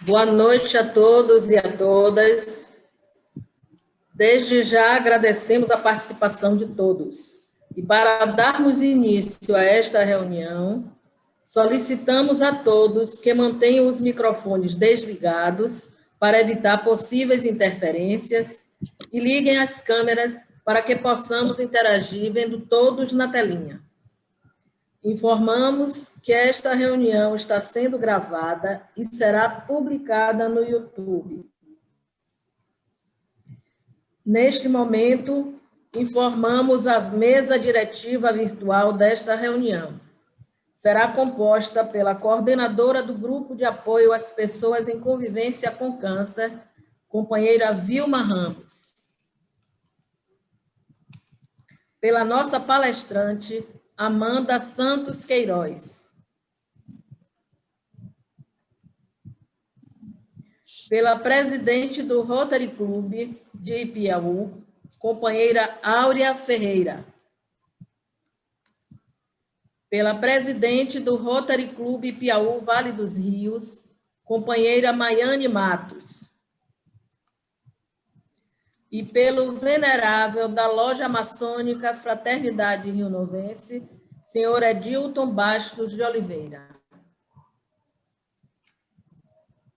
Boa noite a todos e a todas. Desde já agradecemos a participação de todos. E para darmos início a esta reunião, solicitamos a todos que mantenham os microfones desligados para evitar possíveis interferências e liguem as câmeras para que possamos interagir vendo todos na telinha. Informamos que esta reunião está sendo gravada e será publicada no YouTube. Neste momento, informamos a mesa diretiva virtual desta reunião. Será composta pela coordenadora do Grupo de Apoio às Pessoas em Convivência com Câncer, companheira Vilma Ramos. Pela nossa palestrante, Amanda Santos Queiroz. Pela presidente do Rotary Club de Ipiaú, companheira Áurea Ferreira. Pela presidente do Rotary Club Ipiaú Vale dos Rios, companheira Maiane Matos. E pelo venerável da Loja Maçônica Fraternidade Rionovense, senhor Edilton Bastos de Oliveira.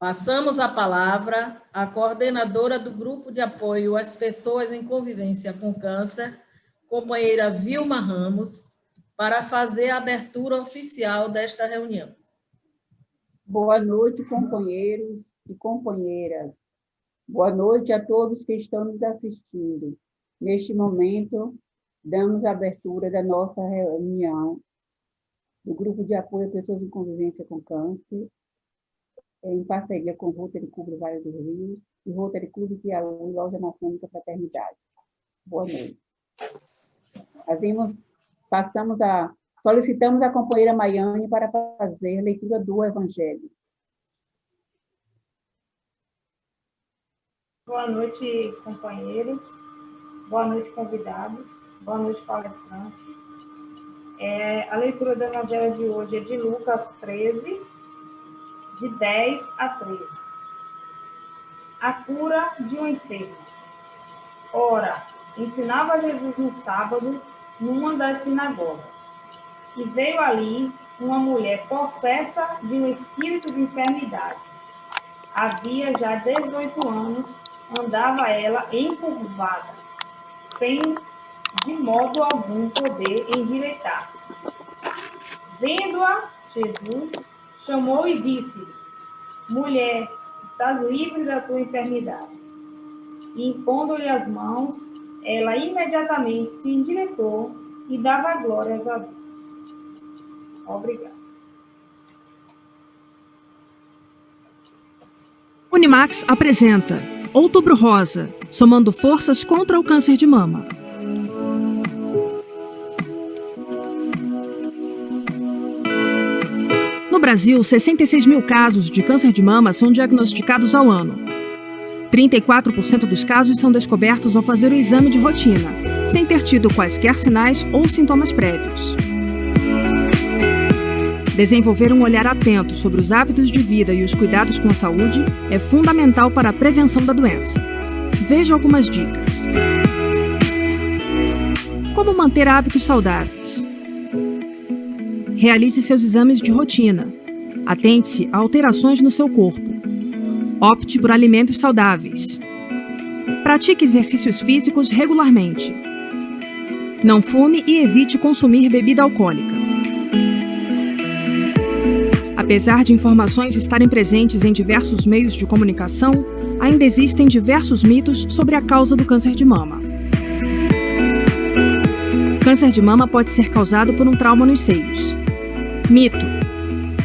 Passamos a palavra à coordenadora do Grupo de Apoio às Pessoas em Convivência com Câncer, companheira Vilma Ramos, para fazer a abertura oficial desta reunião. Boa noite, companheiros e companheiras. Boa noite a todos que estão nos assistindo. Neste momento, damos a abertura da nossa reunião do Grupo de Apoio a Pessoas em Convivência com Câncer, em parceria com o Rotary Clube Vale dos Rios e Rotary Clube Piauí e Loja Maçônica Fraternidade. Boa noite. Solicitamos a companheira Maiane para fazer leitura do Evangelho. Boa noite, companheiros. Boa noite, convidados. Boa noite, palestrante. A leitura do Evangelho de hoje é de Lucas 13, de 10 a 13. A cura de um enfermo. Ora, ensinava Jesus no sábado, numa das sinagogas. E veio ali uma mulher possessa de um espírito de enfermidade. Havia já 18 anos, andava ela encurvada, sem de modo algum poder endireitar-se. Vendo-a, Jesus chamou e disse-lhe: mulher, estás livre da tua enfermidade. E impondo-lhe as mãos, ela imediatamente se endireitou e dava glórias a Deus. Obrigada. Unimax apresenta Outubro Rosa, somando forças contra o câncer de mama. No Brasil, 66 mil casos de câncer de mama são diagnosticados ao ano. 34% dos casos são descobertos ao fazer o exame de rotina, sem ter tido quaisquer sinais ou sintomas prévios. Desenvolver um olhar atento sobre os hábitos de vida e os cuidados com a saúde é fundamental para a prevenção da doença. Veja algumas dicas. Como manter hábitos saudáveis? Realize seus exames de rotina. Atente-se a alterações no seu corpo. Opte por alimentos saudáveis. Pratique exercícios físicos regularmente. Não fume e evite consumir bebida alcoólica. Apesar de informações estarem presentes em diversos meios de comunicação, ainda existem diversos mitos sobre a causa do câncer de mama. Câncer de mama pode ser causado por um trauma nos seios. Mito: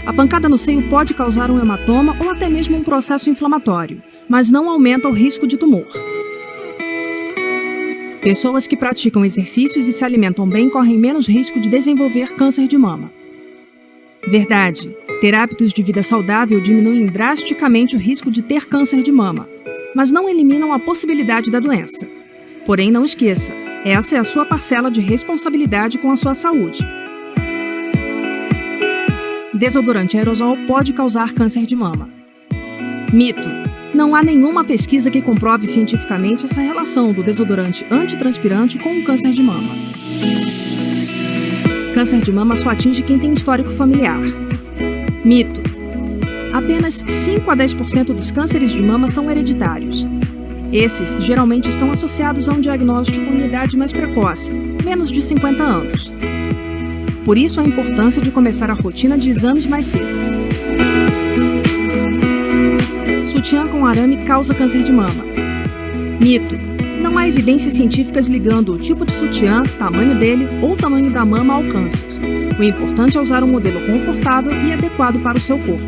a pancada no seio pode causar um hematoma ou até mesmo um processo inflamatório, mas não aumenta o risco de tumor. Pessoas que praticam exercícios e se alimentam bem correm menos risco de desenvolver câncer de mama. Verdade: ter hábitos de vida saudável diminuem drasticamente o risco de ter câncer de mama, mas não eliminam a possibilidade da doença. Porém, não esqueça, essa é a sua parcela de responsabilidade com a sua saúde. Desodorante aerosol pode causar câncer de mama. Mito: não há nenhuma pesquisa que comprove cientificamente essa relação do desodorante antitranspirante com o câncer de mama. Câncer de mama só atinge quem tem histórico familiar. Mito: apenas 5 a 10% dos cânceres de mama são hereditários. Esses geralmente estão associados a um diagnóstico em idade mais precoce, menos de 50 anos. Por isso a importância de começar a rotina de exames mais cedo. Sutiã com arame causa câncer de mama. Mito: não há evidências científicas ligando o tipo de sutiã, tamanho dele ou tamanho da mama ao câncer. O importante é usar um modelo confortável e adequado para o seu corpo.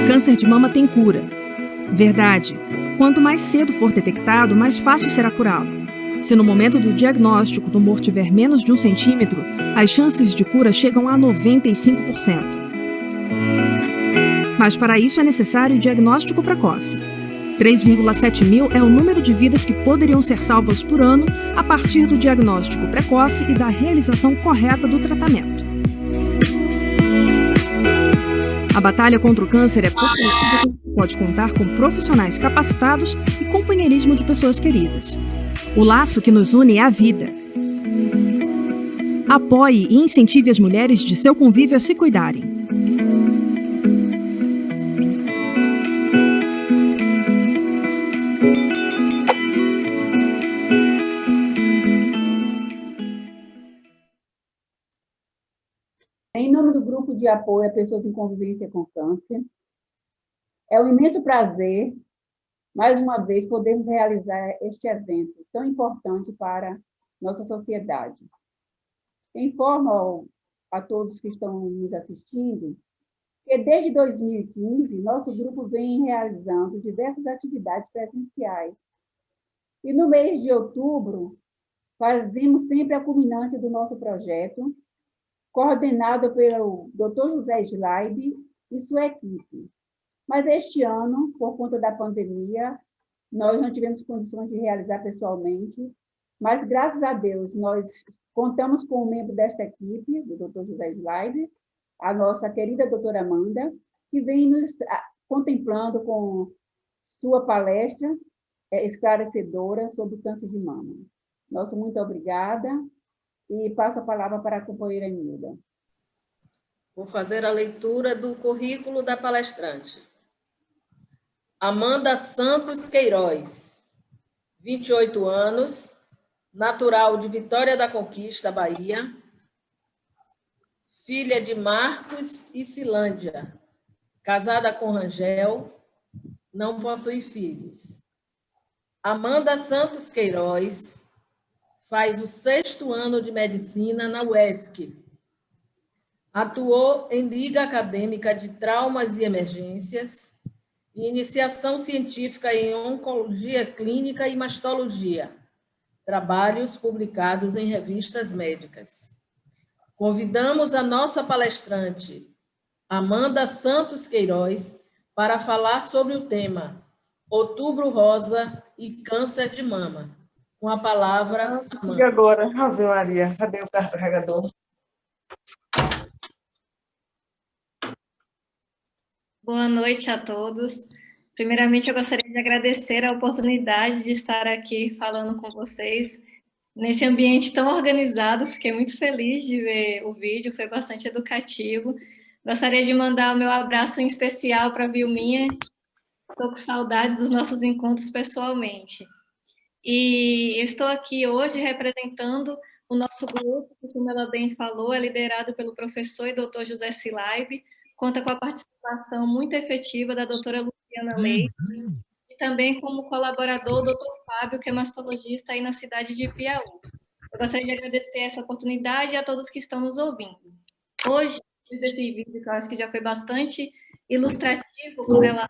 Câncer de mama tem cura. Verdade: quanto mais cedo for detectado, mais fácil será curá-lo. Se no momento do diagnóstico o tumor tiver menos de 1 centímetro, as chances de cura chegam a 95%. Mas para isso é necessário o diagnóstico precoce. 3,7 mil é o número de vidas que poderiam ser salvas por ano a partir do diagnóstico precoce e da realização correta do tratamento. A batalha contra o câncer é fortalecida e pode contar com profissionais capacitados e companheirismo de pessoas queridas. O laço que nos une é a vida. Apoie e incentive as mulheres de seu convívio a se cuidarem. Em nome do Grupo de Apoio a Pessoas em Convivência com Câncer, é um imenso prazer, mais uma vez, podermos realizar este evento tão importante para nossa sociedade. Informo a todos que estão nos assistindo que, desde 2015, nosso grupo vem realizando diversas atividades presenciais. E, no mês de outubro, fazemos sempre a culminância do nosso projeto, coordenado pelo Dr. José Slaib e sua equipe. Mas este ano, por conta da pandemia, nós não tivemos condições de realizar pessoalmente, mas, graças a Deus, nós contamos com um membro desta equipe, do Dr. José Slaib, a nossa querida doutora Amanda, que vem nos contemplando com sua palestra esclarecedora sobre o câncer de mama. Nosso muito obrigada. E passo a palavra para a companheira Nilda. Vou fazer a leitura do currículo da palestrante. Amanda Santos Queiroz, 28 anos, natural de Vitória da Conquista, Bahia, filha de Marcos e Cilândia, casada com Rangel, não possui filhos. Amanda Santos Queiroz faz o 6º ano de medicina na UESC. Atuou em Liga Acadêmica de Traumas e Emergências e iniciação científica em Oncologia Clínica e Mastologia, trabalhos publicados em revistas médicas. Convidamos a nossa palestrante, Amanda Santos Queiroz, para falar sobre o tema Outubro Rosa e Câncer de Mama. Com a palavra... E agora? Ave Maria, cadê o carregador? Boa noite a todos. Primeiramente, eu gostaria de agradecer a oportunidade de estar aqui falando com vocês nesse ambiente tão organizado. Fiquei muito feliz de ver o vídeo, foi bastante educativo. Gostaria de mandar o meu abraço em especial para a Vilminha. Estou com saudades dos nossos encontros pessoalmente. E eu estou aqui hoje representando o nosso grupo, que, como ela bem falou, é liderado pelo professor e doutor José Slaib, conta com a participação muito efetiva da doutora Luciana Leite, e também como colaborador o doutor Fábio, que é mastologista aí na cidade de Piauí. Eu gostaria de agradecer essa oportunidade e a todos que estão nos ouvindo. Hoje, desse vídeo, que eu acho que já foi bastante ilustrativo com relação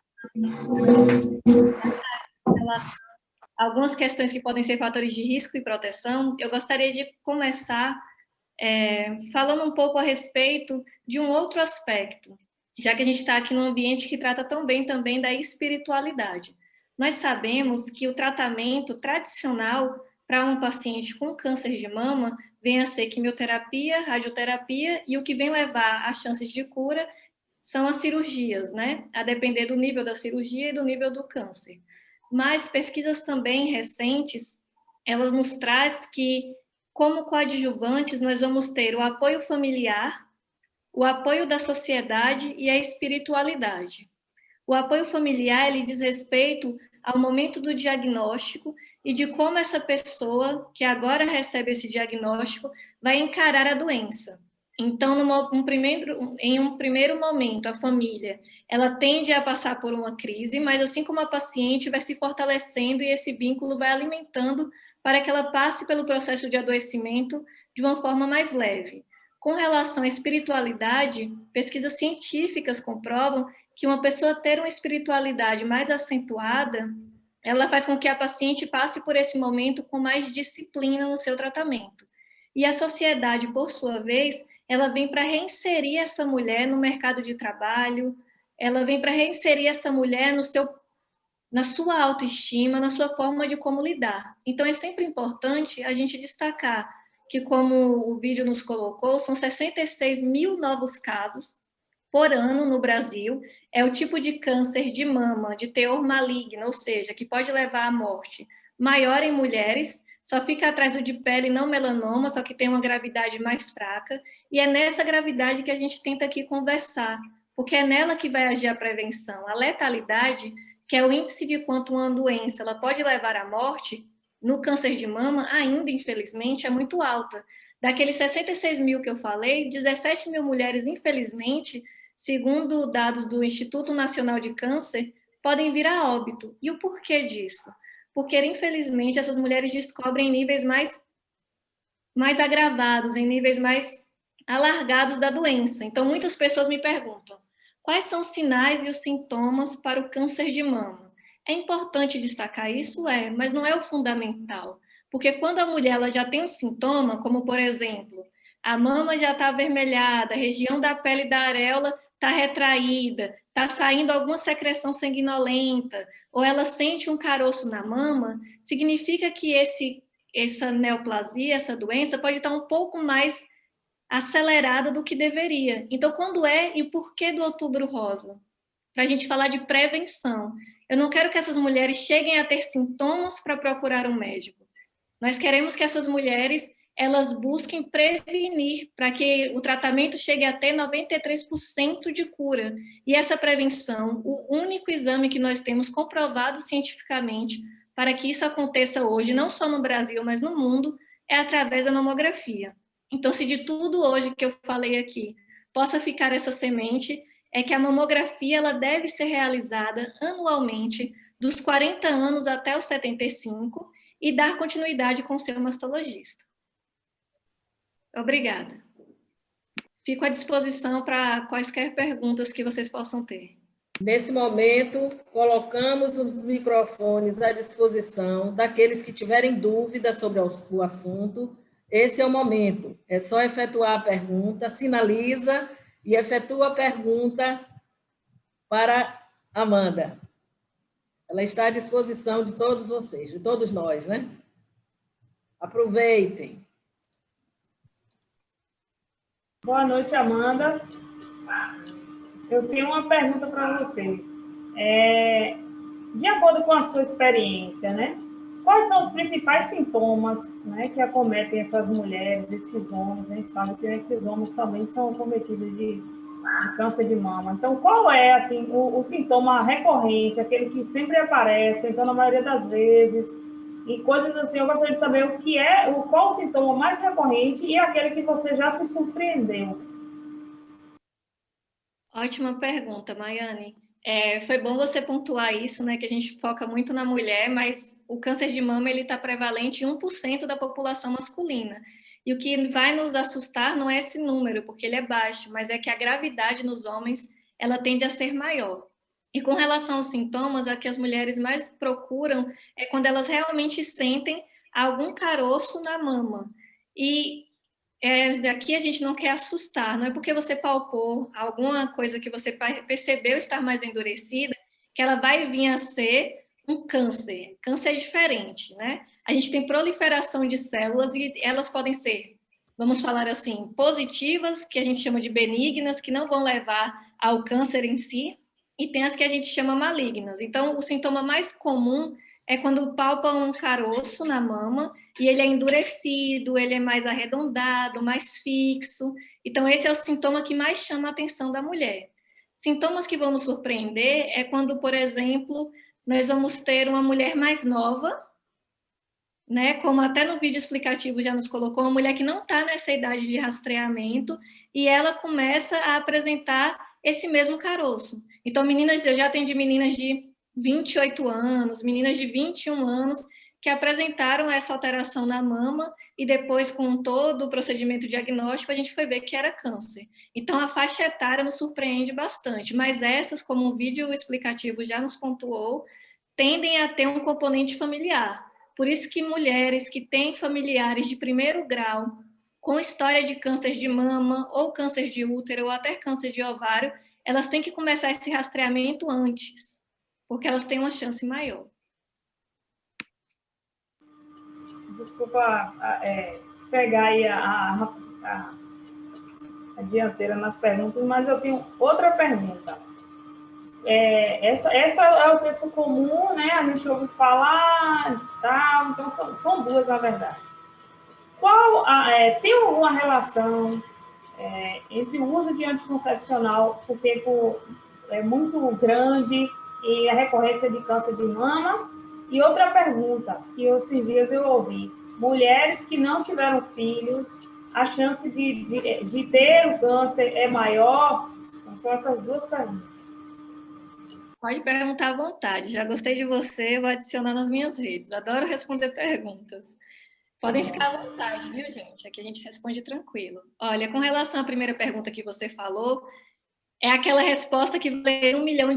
algumas questões que podem ser fatores de risco e proteção, eu gostaria de começar falando um pouco a respeito de um outro aspecto, já que a gente está aqui num ambiente que trata tão bem também da espiritualidade. Nós sabemos que o tratamento tradicional para um paciente com câncer de mama vem a ser quimioterapia, radioterapia, e o que vem levar às chances de cura são as cirurgias, né? A depender do nível da cirurgia e do nível do câncer. Mas pesquisas também recentes, elas nos traz que, como coadjuvantes, nós vamos ter o apoio familiar, o apoio da sociedade e a espiritualidade. O apoio familiar, ele diz respeito ao momento do diagnóstico e de como essa pessoa que agora recebe esse diagnóstico vai encarar a doença. Então, em um primeiro momento, a família, ela tende a passar por uma crise, mas assim como a paciente vai se fortalecendo e esse vínculo vai alimentando para que ela passe pelo processo de adoecimento de uma forma mais leve. Com relação à espiritualidade, pesquisas científicas comprovam que uma pessoa ter uma espiritualidade mais acentuada, ela faz com que a paciente passe por esse momento com mais disciplina no seu tratamento. E a sociedade, por sua vez, ela vem para reinserir essa mulher no mercado de trabalho, ela vem para reinserir essa mulher na sua autoestima, na sua forma de como lidar. Então, é sempre importante a gente destacar que, como o vídeo nos colocou, são 66 mil novos casos por ano no Brasil. É o tipo de câncer de mama, de teor maligno, ou seja, que pode levar à morte, maior em mulheres, só fica atrás do de pele não melanoma, só que tem uma gravidade mais fraca, e é nessa gravidade que a gente tenta aqui conversar, porque é nela que vai agir a prevenção. A letalidade, que é o índice de quanto uma doença ela pode levar à morte, no câncer de mama, ainda, infelizmente, é muito alta. Daqueles 66 mil que eu falei, 17 mil mulheres, infelizmente, segundo dados do Instituto Nacional de Câncer, podem vir a óbito. E o porquê disso? Porque, infelizmente, essas mulheres descobrem níveis mais agravados, em níveis mais alargados da doença. Então, muitas pessoas me perguntam, quais são os sinais e os sintomas para o câncer de mama? É importante destacar isso? Mas não é o fundamental. Porque quando a mulher ela já tem um sintoma, como, por exemplo, a mama já está avermelhada, a região da pele da areola está retraída, está saindo alguma secreção sanguinolenta, ou ela sente um caroço na mama, significa que essa neoplasia, essa doença, pode estar um pouco mais acelerada do que deveria. Então, quando e por que do Outubro Rosa? Para a gente falar de prevenção. Eu não quero que essas mulheres cheguem a ter sintomas para procurar um médico. Nós queremos que essas mulheres elas busquem prevenir para que o tratamento chegue a ter 93% de cura. E essa prevenção, o único exame que nós temos comprovado cientificamente para que isso aconteça hoje, não só no Brasil, mas no mundo, é através da mamografia. Então, se de tudo hoje que eu falei aqui possa ficar essa semente, é que a mamografia ela deve ser realizada anualmente, dos 40 anos até os 75, e dar continuidade com o seu mastologista. Obrigada. Fico à disposição para quaisquer perguntas que vocês possam ter. Nesse momento, colocamos os microfones à disposição daqueles que tiverem dúvidas sobre o assunto. Esse é o momento. É só efetuar a pergunta, sinaliza e efetua a pergunta para Amanda. Ela está à disposição de todos vocês, de todos nós, né? Aproveitem. Boa noite, Amanda. Eu tenho uma pergunta para você. De acordo com a sua experiência, né? Quais são os principais sintomas, né, que acometem essas mulheres, esses homens? A gente sabe que esses homens também são acometidos de câncer de mama. Então, qual é assim, o sintoma recorrente, aquele que sempre aparece, então, na maioria das vezes, e coisas assim? Eu gostaria de saber qual o sintoma mais recorrente e aquele que você já se surpreendeu. Ótima pergunta, Maiane. Foi bom você pontuar isso, né, que a gente foca muito na mulher, mas o câncer de mama está prevalente em 1% da população masculina. E o que vai nos assustar não é esse número, porque ele é baixo, mas é que a gravidade nos homens ela tende a ser maior. E com relação aos sintomas, a que as mulheres mais procuram é quando elas realmente sentem algum caroço na mama. E daqui a gente não quer assustar, não é porque você palpou alguma coisa que você percebeu estar mais endurecida, que ela vai vir a ser um câncer. Câncer é diferente, né? A gente tem proliferação de células e elas podem ser, vamos falar assim, positivas, que a gente chama de benignas, que não vão levar ao câncer em si, e tem as que a gente chama malignas. Então, o sintoma mais comum é quando palpa um caroço na mama e ele é endurecido, ele é mais arredondado, mais fixo. Então, esse é o sintoma que mais chama a atenção da mulher. Sintomas que vão nos surpreender é quando, por exemplo, nós vamos ter uma mulher mais nova, né? Como até no vídeo explicativo já nos colocou, uma mulher que não está nessa idade de rastreamento e ela começa a apresentar esse mesmo caroço. Então, meninas, eu já atendi meninas de 28 anos, meninas de 21 anos que apresentaram essa alteração na mama e depois, com todo o procedimento diagnóstico, a gente foi ver que era câncer. Então, a faixa etária nos surpreende bastante, mas essas, como o vídeo explicativo já nos pontuou, tendem a ter um componente familiar. Por isso que mulheres que têm familiares de primeiro grau com história de câncer de mama, ou câncer de útero, ou até câncer de ovário, elas têm que começar esse rastreamento antes, porque elas têm uma chance maior. Desculpa pegar aí a dianteira nas perguntas, mas eu tenho outra pergunta. Essa é o senso comum, né? A gente ouve falar, tal, então são duas, na verdade. Tem alguma relação entre o uso de anticoncepcional por tempo muito grande e a recorrência de câncer de mama? E outra pergunta, que esses dias eu ouvi: mulheres que não tiveram filhos, a chance de ter o câncer é maior? Então, são essas duas perguntas. Pode perguntar à vontade. Já gostei de você, vou adicionar nas minhas redes. Adoro responder perguntas. Podem ficar à vontade, viu, gente? Aqui a gente responde tranquilo. Olha, com relação à primeira pergunta que você falou, é aquela resposta que vale R$1 milhão.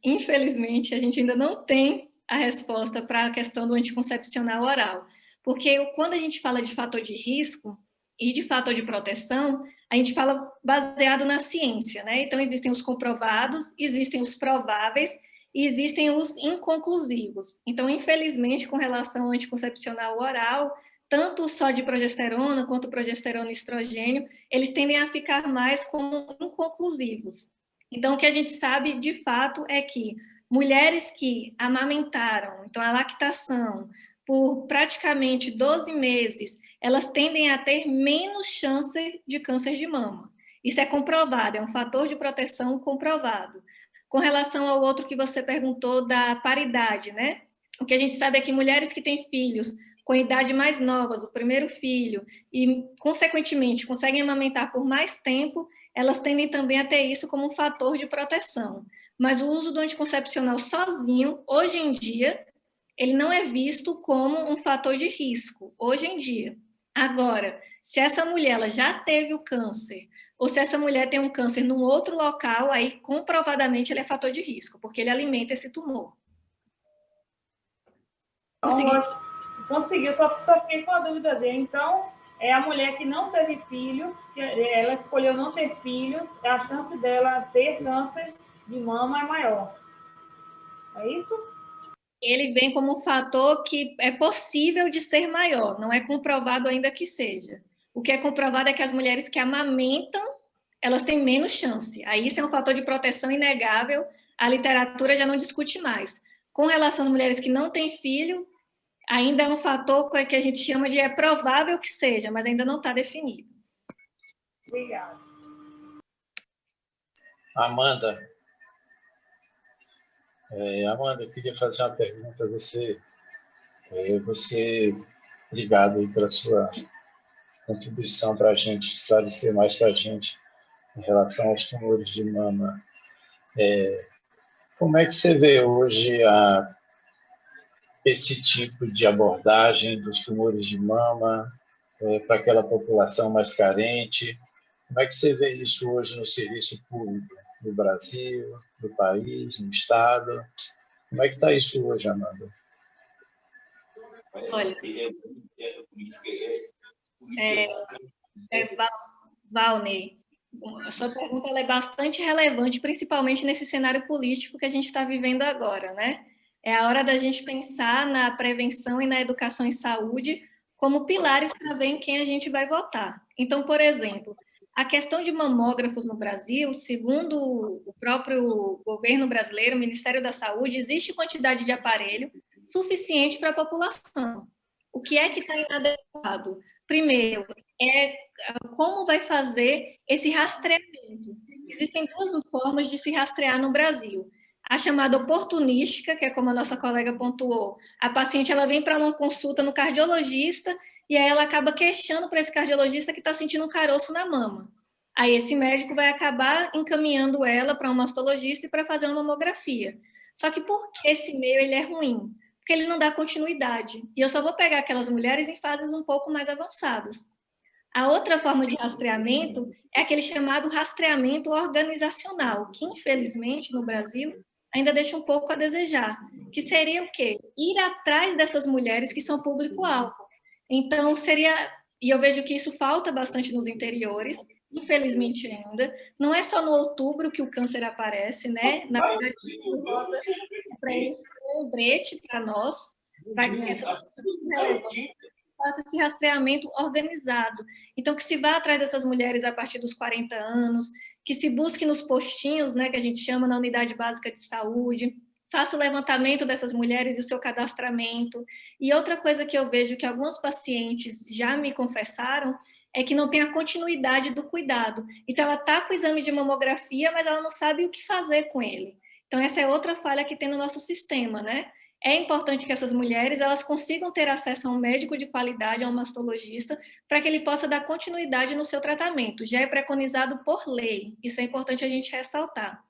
Infelizmente, a gente ainda não tem a resposta para a questão do anticoncepcional oral. Porque quando a gente fala de fator de risco e de fator de proteção, a gente fala baseado na ciência, né? Então, existem os comprovados, existem os prováveis e existem os inconclusivos. Então, infelizmente, com relação ao anticoncepcional oral, tanto só de progesterona quanto progesterona e estrogênio, eles tendem a ficar mais como inconclusivos. Então, o que a gente sabe, de fato, é que mulheres que amamentaram, então a lactação, por praticamente 12 meses, elas tendem a ter menos chance de câncer de mama. Isso é comprovado, é um fator de proteção comprovado. Com relação ao outro que você perguntou da paridade, né? O que a gente sabe é que mulheres que têm filhos com idade mais novas, o primeiro filho, e, consequentemente, conseguem amamentar por mais tempo, elas tendem também a ter isso como um fator de proteção. Mas o uso do anticoncepcional sozinho, hoje em dia, ele não é visto como um fator de risco, hoje em dia. Agora, se essa mulher ela já teve o câncer, ou se essa mulher tem um câncer num outro local, aí comprovadamente ele é fator de risco, porque ele alimenta esse tumor. Conseguiu, só fiquei com a dúvidazinha. Então, é a mulher que não teve filhos, que ela escolheu não ter filhos, a chance dela ter câncer de mama é maior. É isso? Ele vem como um fator que é possível de ser maior, não é comprovado ainda que seja. O que é comprovado é que as mulheres que amamentam, elas têm menos chance. Aí isso é um fator de proteção inegável, a literatura já não discute mais. Com relação às mulheres que não têm filho, ainda é um fator que a gente chama de é provável que seja, mas ainda não está definido. Obrigada. Amanda, eu queria fazer uma pergunta a você. Obrigado aí pela sua contribuição para a gente, esclarecer mais para a gente em relação aos tumores de mama. Como é que você vê hoje esse tipo de abordagem dos tumores de mama para aquela população mais carente? Como é que você vê isso hoje no serviço público, no Brasil, no país, no Estado? Como é que está isso hoje, Amanda? Olha, Valnei, a sua pergunta ela é bastante relevante, principalmente nesse cenário político que a gente está vivendo agora, né? É a hora da gente pensar na prevenção e na educação em saúde como pilares para ver em quem a gente vai votar. Então, por exemplo, A questão de mamógrafos no Brasil, segundo o próprio governo brasileiro, o Ministério da Saúde, existe quantidade de aparelho suficiente para a população. O que é que está inadequado? Primeiro, como vai fazer esse rastreamento. Existem duas formas de se rastrear no Brasil. A chamada oportunística, que é como a nossa colega pontuou, a paciente ela vem para uma consulta no cardiologista e aí ela acaba queixando para esse cardiologista que está sentindo um caroço na mama. Aí esse médico vai acabar encaminhando ela para um mastologista e para fazer uma mamografia. Só que por que esse meio ele é ruim? Porque ele não dá continuidade. E eu só vou pegar aquelas mulheres em fases um pouco mais avançadas. A outra forma de rastreamento é aquele chamado rastreamento organizacional, que infelizmente no Brasil ainda deixa um pouco a desejar, que seria o quê? Ir atrás dessas mulheres que são público-alvo. Então, seria, e eu vejo que isso falta bastante nos interiores, infelizmente ainda, não é só no outubro que o câncer aparece, né? Na verdade, é para isso um lembrete para nós, para que essa faça esse rastreamento organizado. Então, que se vá atrás dessas mulheres a partir dos 40 anos, que se busque nos postinhos, né, que a gente chama na unidade básica de saúde, faça o levantamento dessas mulheres e o seu cadastramento. E outra coisa que eu vejo que alguns pacientes já me confessaram é que não tem a continuidade do cuidado. Então, ela está com o exame de mamografia, mas ela não sabe o que fazer com ele. Então, essa é outra falha que tem no nosso sistema, né? É importante que essas mulheres elas consigam ter acesso a um médico de qualidade, a um mastologista, para que ele possa dar continuidade no seu tratamento. Já é preconizado por lei, isso é importante a gente ressaltar.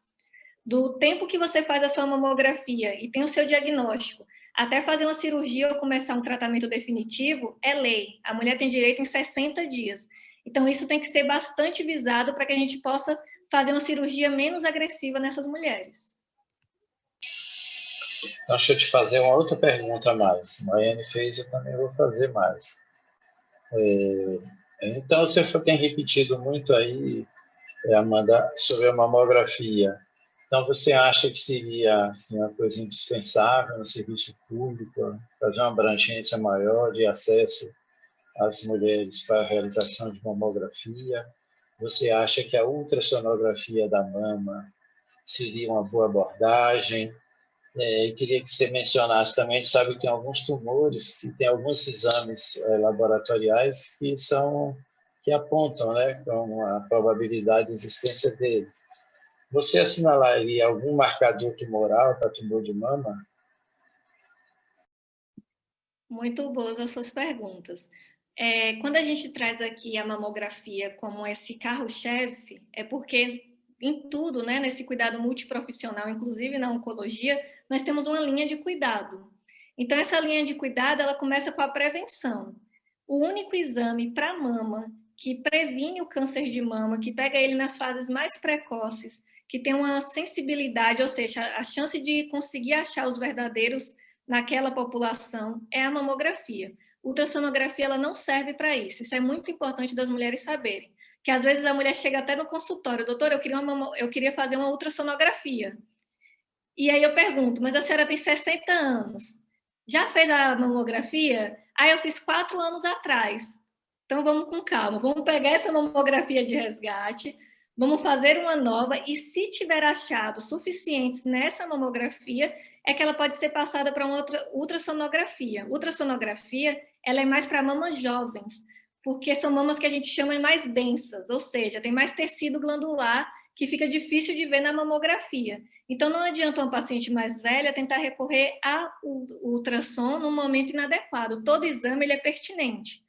Do tempo que você faz a sua mamografia e tem o seu diagnóstico, até fazer uma cirurgia ou começar um tratamento definitivo, é lei. A mulher tem direito em 60 dias. Então, isso tem que ser bastante visado para que a gente possa fazer uma cirurgia menos agressiva nessas mulheres. Então, deixa eu te fazer uma outra pergunta a mais. A Maiane fez, eu também vou fazer mais. Então, você tem repetido muito aí, Amanda, sobre a mamografia. Então, você acha que seria assim, uma coisa indispensável no serviço público, fazer uma abrangência maior de acesso às mulheres para a realização de mamografia? Você acha que a ultrassonografia da mama seria uma boa abordagem? Eu queria que você mencionasse também, a gente sabe que tem alguns tumores, que tem alguns exames laboratoriais que apontam, né, com a probabilidade de existência deles. Você assinalaria algum marcador tumoral para tumor de mama? Muito boas as suas perguntas. Quando a gente traz aqui a mamografia como esse carro-chefe, é porque em tudo, né, nesse cuidado multiprofissional, inclusive na oncologia, nós temos uma linha de cuidado. Então, essa linha de cuidado, ela começa com a prevenção. O único exame para mama que previne o câncer de mama, que pega ele nas fases mais precoces, que tem uma sensibilidade, ou seja, a chance de conseguir achar os verdadeiros naquela população é a mamografia. Ultrassonografia ela não serve para isso. Isso é muito importante das mulheres saberem. Que às vezes a mulher chega até no consultório, doutora, eu queria fazer uma ultrassonografia. E aí eu pergunto, mas a senhora tem 60 anos, já fez a mamografia? Ah, eu fiz 4 anos atrás. Então vamos com calma, vamos pegar essa mamografia de resgate, vamos fazer uma nova e se tiver achados suficientes nessa mamografia, é que ela pode ser passada para uma outra ultrassonografia. Ultrassonografia, ela é mais para mamas jovens, porque são mamas que a gente chama de mais densas, ou seja, tem mais tecido glandular que fica difícil de ver na mamografia. Então, não adianta uma paciente mais velha tentar recorrer ao ultrassom num momento inadequado. Todo exame ele é pertinente.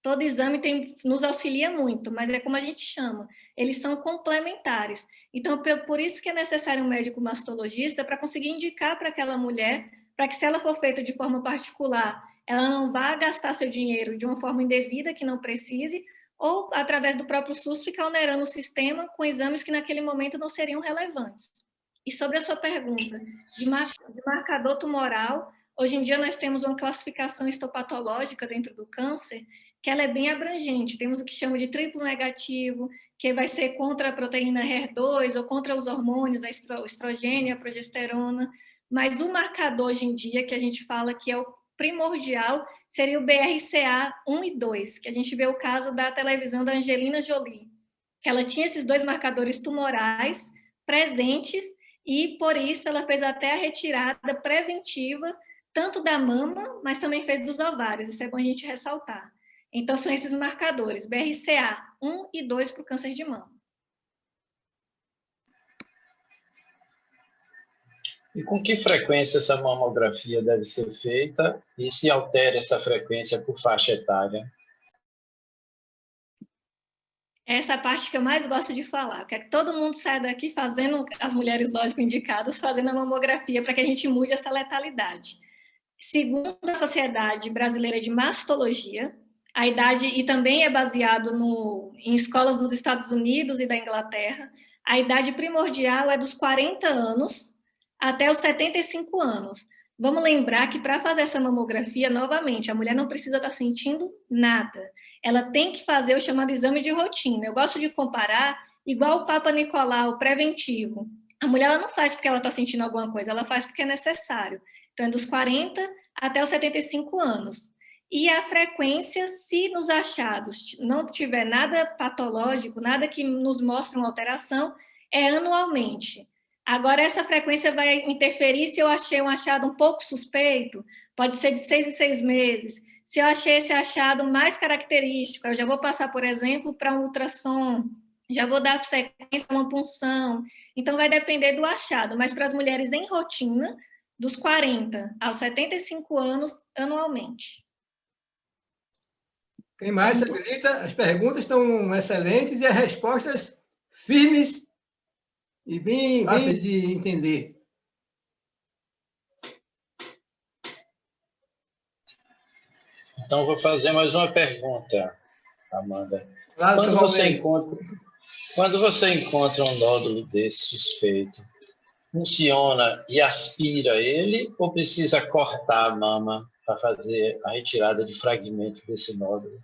Todo exame nos auxilia muito, mas é como a gente chama, eles são complementares. Então, por isso que é necessário um médico mastologista para conseguir indicar para aquela mulher, para que se ela for feita de forma particular, ela não vá gastar seu dinheiro de uma forma indevida que não precise, ou através do próprio SUS ficar onerando o sistema com exames que naquele momento não seriam relevantes. E sobre a sua pergunta de marcador tumoral, hoje em dia nós temos uma classificação histopatológica dentro do câncer, que ela é bem abrangente. Temos o que chama de triplo negativo, que vai ser contra a proteína HER2 ou contra os hormônios, o estrogênio, a progesterona. Mas o marcador hoje em dia, que a gente fala que é o primordial, seria o BRCA 1 e 2, que a gente vê o caso da televisão da Angelina Jolie. que ela tinha esses 2 marcadores tumorais presentes e, por isso, ela fez até a retirada preventiva, tanto da mama, mas também fez dos ovários. Isso é bom a gente ressaltar. Então, são esses marcadores, BRCA1 e 2 para o câncer de mama. E com que frequência essa mamografia deve ser feita e se altera essa frequência por faixa etária? Essa é a parte que eu mais gosto de falar. Eu quero que todo mundo saia daqui fazendo, as mulheres, lógico, indicadas, fazendo a mamografia para que a gente mude essa letalidade. Segundo a Sociedade Brasileira de Mastologia, a idade, e também é baseado em escolas nos Estados Unidos e da Inglaterra, a idade primordial é dos 40 anos até os 75 anos. Vamos lembrar que para fazer essa mamografia, novamente, a mulher não precisa estar sentindo nada. Ela tem que fazer o chamado exame de rotina. Eu gosto de comparar igual o Papa Nicolau preventivo. A mulher ela não faz porque ela está sentindo alguma coisa, ela faz porque é necessário. Então, é dos 40 até os 75 anos. E a frequência, se nos achados não tiver nada patológico, nada que nos mostre uma alteração, é anualmente. Agora, essa frequência vai interferir se eu achei um achado um pouco suspeito, pode ser de 6 em 6 meses. Se eu achei esse achado mais característico, eu já vou passar, por exemplo, para um ultrassom, já vou dar sequência a uma punção. Então, vai depender do achado, mas para as mulheres em rotina, dos 40 aos 75 anos, anualmente. Tem mais, Sabrina? As perguntas estão excelentes e as respostas firmes e bem fáceis de entender. Então, vou fazer mais uma pergunta, Amanda. Claro, quando você encontra um nódulo desse suspeito, funciona e aspira ele ou precisa cortar a mama para fazer a retirada de fragmento desse nódulo?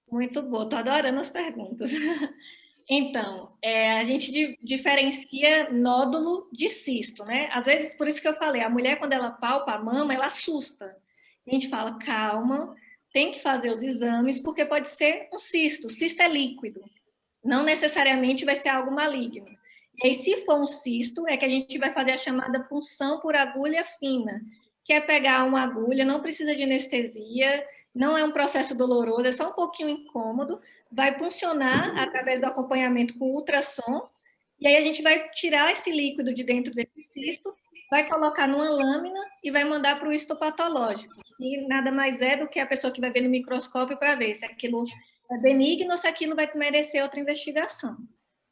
Muito boa, estou adorando as perguntas. Então, a gente diferencia nódulo de cisto, né? Às vezes, por isso que eu falei, a mulher, quando ela palpa a mama, ela assusta. A gente fala, calma, tem que fazer os exames, porque pode ser um cisto. O cisto é líquido, não necessariamente vai ser algo maligno. E aí, se for um cisto, é que a gente vai fazer a chamada punção por agulha fina, que é pegar uma agulha, não precisa de anestesia, não é um processo doloroso, é só um pouquinho incômodo, vai funcionar através do acompanhamento com ultrassom, e aí a gente vai tirar esse líquido de dentro desse cisto, vai colocar numa lâmina e vai mandar para o histopatológico, que nada mais é do que a pessoa que vai ver no microscópio para ver se aquilo é benigno ou se aquilo vai merecer outra investigação.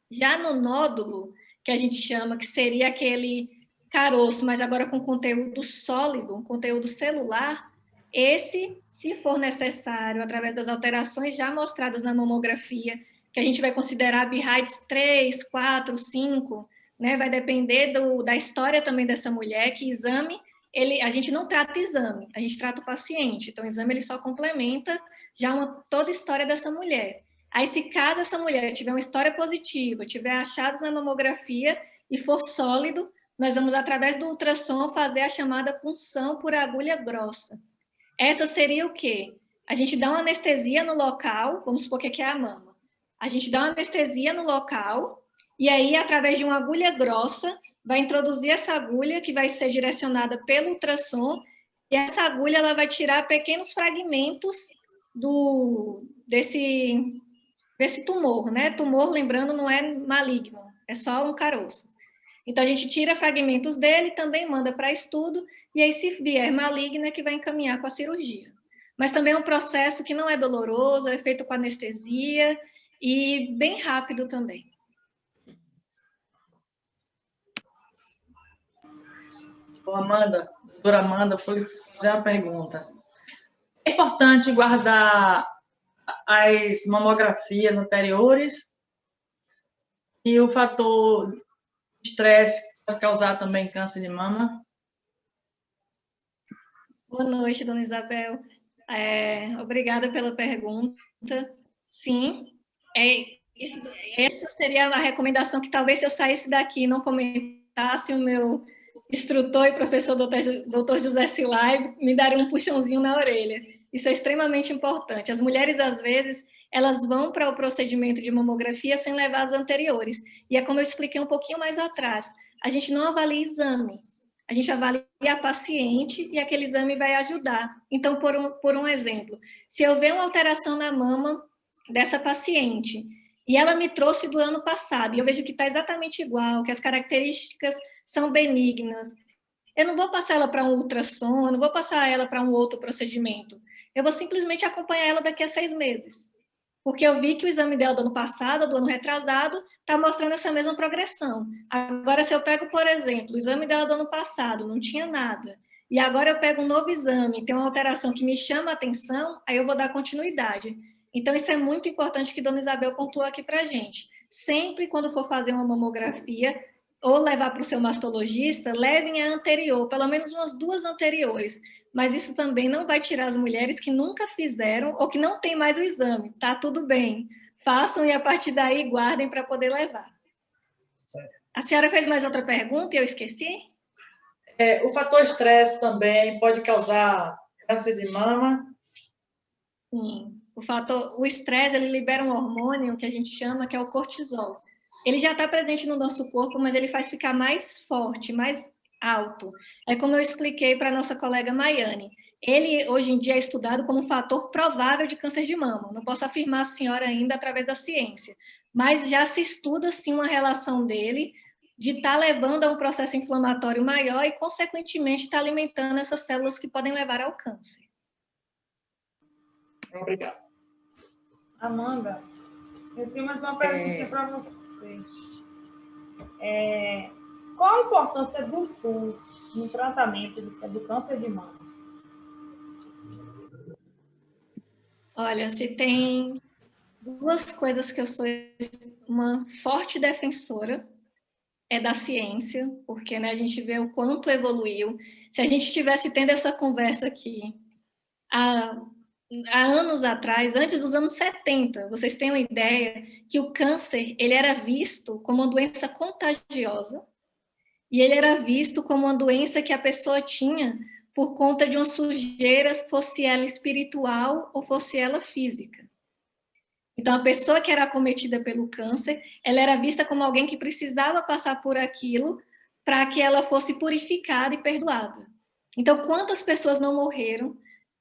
Já no nódulo, que a gente chama, que seria aquele caroço, mas agora com conteúdo sólido, um conteúdo celular, esse, se for necessário, através das alterações já mostradas na mamografia, que a gente vai considerar BIHIDES 3, 4, 5, né? Vai depender da história também dessa mulher, que exame, a gente não trata exame, a gente trata o paciente. Então, o exame ele só complementa já toda a história dessa mulher. Aí, se caso essa mulher tiver uma história positiva, tiver achados na mamografia e for sólido, nós vamos, através do ultrassom, fazer a chamada punção por agulha grossa. Essa seria o quê? A gente dá uma anestesia no local, vamos supor que é a mama. A gente dá uma anestesia no local e aí, através de uma agulha grossa, vai introduzir essa agulha que vai ser direcionada pelo ultrassom e essa agulha ela vai tirar pequenos fragmentos desse tumor, né? Tumor, lembrando, não é maligno, é só um caroço. Então, a gente tira fragmentos dele, também manda para estudo, e aí, se vier maligno, é que vai encaminhar com a cirurgia. Mas também é um processo que não é doloroso, é feito com anestesia e bem rápido também. Amanda, doutora Amanda, foi fazer uma pergunta. É importante guardar as mamografias anteriores e o fator estresse pode causar também câncer de mama? Boa noite, dona Isabel. Obrigada pela pergunta. Sim, essa seria a recomendação que talvez se eu saísse daqui e não comentasse, o meu instrutor e professor Dr. José Silai me daria um puxãozinho na orelha. Isso é extremamente importante. As mulheres, às vezes, elas vão para o procedimento de mamografia sem levar as anteriores. E é como eu expliquei um pouquinho mais atrás, a gente não avalia exame, a gente avalia a paciente e aquele exame vai ajudar. Então, por um exemplo, se eu ver uma alteração na mama dessa paciente e ela me trouxe do ano passado e eu vejo que está exatamente igual, que as características são benignas, eu não vou passar ela para um ultrassom, eu não vou passar ela para um outro procedimento. Eu vou simplesmente acompanhar ela daqui a 6 meses. Porque eu vi que o exame dela do ano passado, do ano retrasado, está mostrando essa mesma progressão. Agora, se eu pego, por exemplo, o exame dela do ano passado, não tinha nada, e agora eu pego um novo exame, tem uma alteração que me chama a atenção, aí eu vou dar continuidade. Então, isso é muito importante que a dona Isabel pontuou aqui para a gente. Sempre quando for fazer uma mamografia, ou levar para o seu mastologista, levem a anterior, pelo menos umas 2 anteriores. Mas isso também não vai tirar as mulheres que nunca fizeram ou que não tem mais o exame. Tá tudo bem. Façam e a partir daí guardem para poder levar. A senhora fez mais outra pergunta e eu esqueci? O fator estresse também pode causar câncer de mama? Sim. O estresse, ele libera um hormônio que a gente chama, que é o cortisol. Ele já está presente no nosso corpo, mas ele faz ficar mais forte, mais alto. É como eu expliquei para a nossa colega Maiane. Ele, hoje em dia, é estudado como um fator provável de câncer de mama. Não posso afirmar a senhora ainda através da ciência, mas já se estuda, sim, uma relação dele de estar levando a um processo inflamatório maior e, consequentemente, estar alimentando essas células que podem levar ao câncer. Obrigada. Amanda, eu tenho mais uma perguntinha para você. Qual a importância do SUS no tratamento do câncer de mama? Olha, se tem 2 coisas que eu sou uma forte defensora, é da ciência, porque, né, a gente vê o quanto evoluiu. Se a gente estivesse tendo essa conversa aqui há anos atrás, antes dos anos 70, vocês têm uma ideia que o câncer ele era visto como uma doença contagiosa e ele era visto como uma doença que a pessoa tinha por conta de uma sujeira, fosse ela espiritual ou fosse ela física. Então, a pessoa que era acometida pelo câncer, ela era vista como alguém que precisava passar por aquilo para que ela fosse purificada e perdoada. Então, quantas pessoas não morreram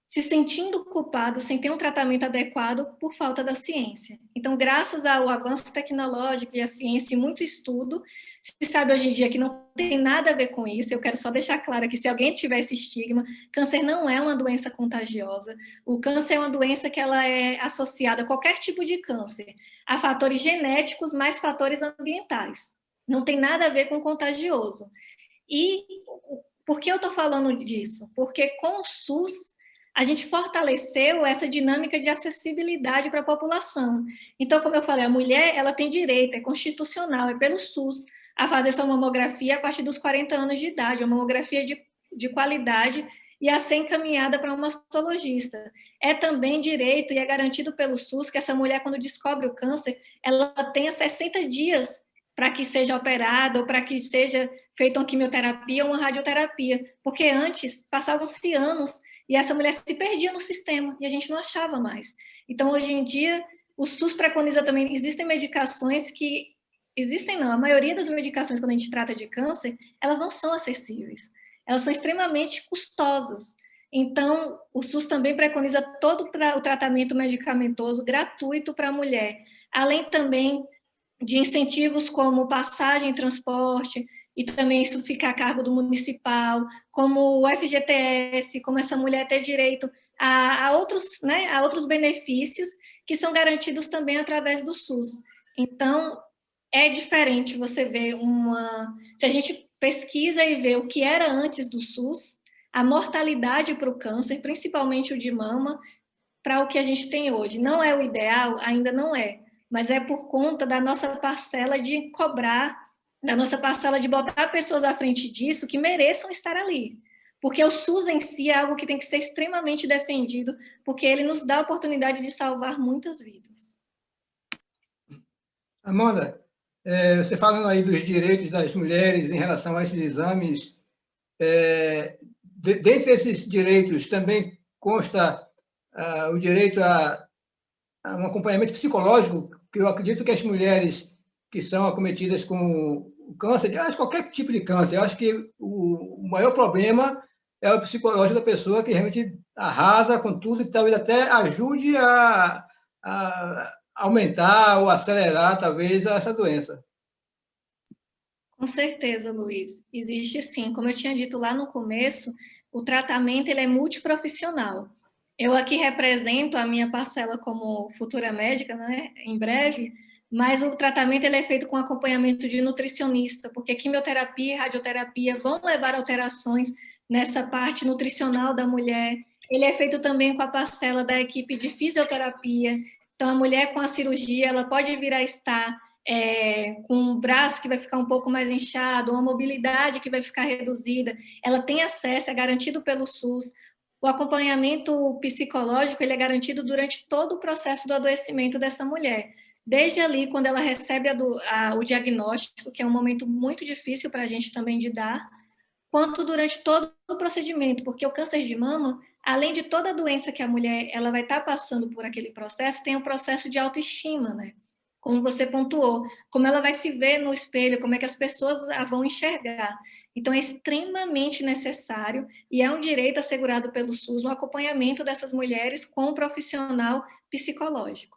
se sentindo culpadas sem ter um tratamento adequado por falta da ciência? Então, graças ao avanço tecnológico e à ciência e muito estudo, se sabe hoje em dia que não tem nada a ver com isso. Eu quero só deixar claro que se alguém tiver esse estigma, câncer não é uma doença contagiosa. O câncer é uma doença que ela é associada a qualquer tipo de câncer, a fatores genéticos mais fatores ambientais. Não tem nada a ver com contagioso. E por que eu estou falando disso? Porque com o SUS, a gente fortaleceu essa dinâmica de acessibilidade para a população. Então, como eu falei, a mulher ela tem direito, é constitucional, é pelo SUS, a fazer sua mamografia a partir dos 40 anos de idade, uma mamografia de qualidade e a ser encaminhada para um mastologista. É também direito e é garantido pelo SUS que essa mulher, quando descobre o câncer, ela tenha 60 dias para que seja operada ou para que seja feita uma quimioterapia ou uma radioterapia, porque antes passavam-se anos e essa mulher se perdia no sistema e a gente não achava mais. Então, hoje em dia, o SUS preconiza também, existem medicações que... Existem não, a maioria das medicações, quando a gente trata de câncer, elas não são acessíveis. Elas são extremamente custosas. Então, o SUS também preconiza todo o tratamento medicamentoso gratuito para a mulher, além também de incentivos como passagem e transporte, e também isso fica a cargo do municipal, como o FGTS, como essa mulher ter direito a outros benefícios que são garantidos também através do SUS. Então, é diferente você ver se a gente pesquisa e vê o que era antes do SUS, a mortalidade para o câncer, principalmente o de mama, para o que a gente tem hoje. Não é o ideal, ainda não é, mas é por conta da nossa parcela de cobrar, da nossa parcela de botar pessoas à frente disso que mereçam estar ali. Porque o SUS em si é algo que tem que ser extremamente defendido, porque ele nos dá a oportunidade de salvar muitas vidas. Amanda, você falando aí dos direitos das mulheres em relação a esses exames, dentre esses direitos também consta o direito a um acompanhamento psicológico, que eu acredito que as mulheres que são acometidas com o câncer, acho qualquer tipo de câncer, eu acho que o maior problema é o psicológico da pessoa, que realmente arrasa com tudo e talvez até ajude a aumentar ou acelerar, talvez, essa doença. Com certeza, Luiz. Existe sim. Como eu tinha dito lá no começo, o tratamento ele é multiprofissional. Eu aqui represento a minha parcela como futura médica, né, em breve, mas o tratamento ele é feito com acompanhamento de nutricionista, porque quimioterapia e radioterapia vão levar alterações nessa parte nutricional da mulher. Ele é feito também com a parcela da equipe de fisioterapia. Então, a mulher com a cirurgia, ela pode vir a estar com um braço que vai ficar um pouco mais inchado, uma mobilidade que vai ficar reduzida, ela tem acesso, é garantido pelo SUS. O acompanhamento psicológico ele é garantido durante todo o processo do adoecimento dessa mulher. Desde ali, quando ela recebe o diagnóstico, que é um momento muito difícil para a gente também de dar, quanto durante todo o procedimento, porque o câncer de mama, além de toda a doença que a mulher ela vai estar passando por aquele processo, tem um processo de autoestima, né? Como você pontuou, como ela vai se ver no espelho, como é que as pessoas a vão enxergar. Então, é extremamente necessário e é um direito assegurado pelo SUS o acompanhamento dessas mulheres com um profissional psicológico.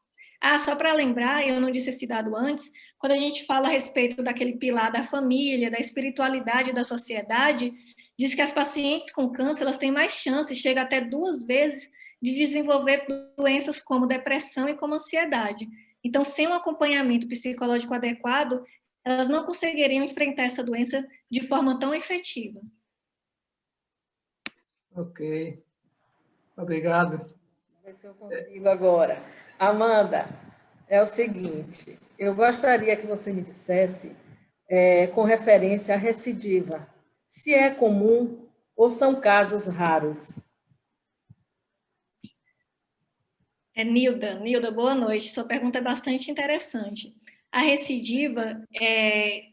Só para lembrar, eu não disse esse dado antes, quando a gente fala a respeito daquele pilar da família, da espiritualidade da sociedade, diz que as pacientes com câncer elas têm mais chances, chega até 2 vezes, de desenvolver doenças como depressão e como ansiedade. Então, sem um acompanhamento psicológico adequado, elas não conseguiriam enfrentar essa doença de forma tão efetiva. Ok. Obrigado. Vou ver se eu consigo agora. Amanda, é o seguinte, eu gostaria que você me dissesse, com referência à recidiva, se é comum ou são casos raros. Nilda, boa noite. Sua pergunta é bastante interessante. A recidiva,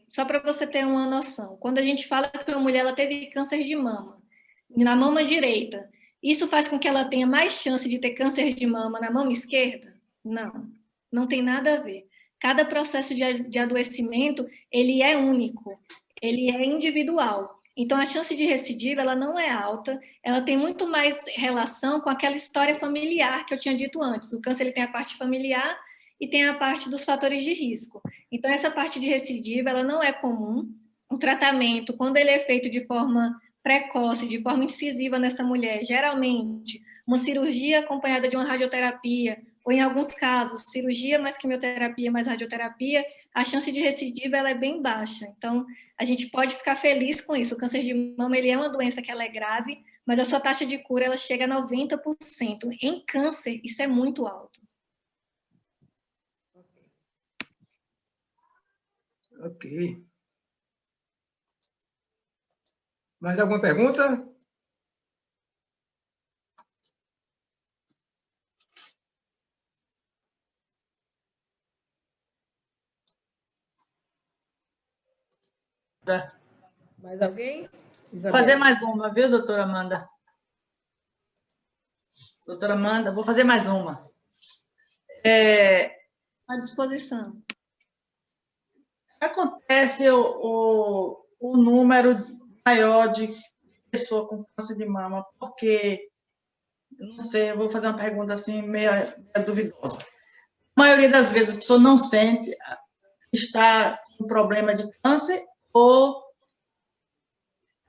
só para você ter uma noção, quando a gente fala que uma mulher ela teve câncer de mama, na mama direita, isso faz com que ela tenha mais chance de ter câncer de mama na mama esquerda? Não, não tem nada a ver. Cada processo de adoecimento, ele é único, ele é individual. Então, a chance de recidiva, ela não é alta, ela tem muito mais relação com aquela história familiar que eu tinha dito antes. O câncer, ele tem a parte familiar e tem a parte dos fatores de risco. Então, essa parte de recidiva, ela não é comum. O tratamento, quando ele é feito de forma precoce, de forma incisiva nessa mulher, geralmente, uma cirurgia acompanhada de uma radioterapia, ou em alguns casos, cirurgia mais quimioterapia mais radioterapia, a chance de recidiva ela é bem baixa. Então, a gente pode ficar feliz com isso. O câncer de mama ele é uma doença que ela é grave, mas a sua taxa de cura ela chega a 90%. Em câncer, isso é muito alto. Ok. Mais alguma pergunta? Mais alguém? Vou fazer mais uma, viu, doutora Amanda? Doutora Amanda, vou fazer mais uma. À disposição. Acontece o número maior de pessoas com câncer de mama, porque, não sei, eu vou fazer uma pergunta assim, meio duvidosa. A maioria das vezes a pessoa não sente estar com problema de câncer ou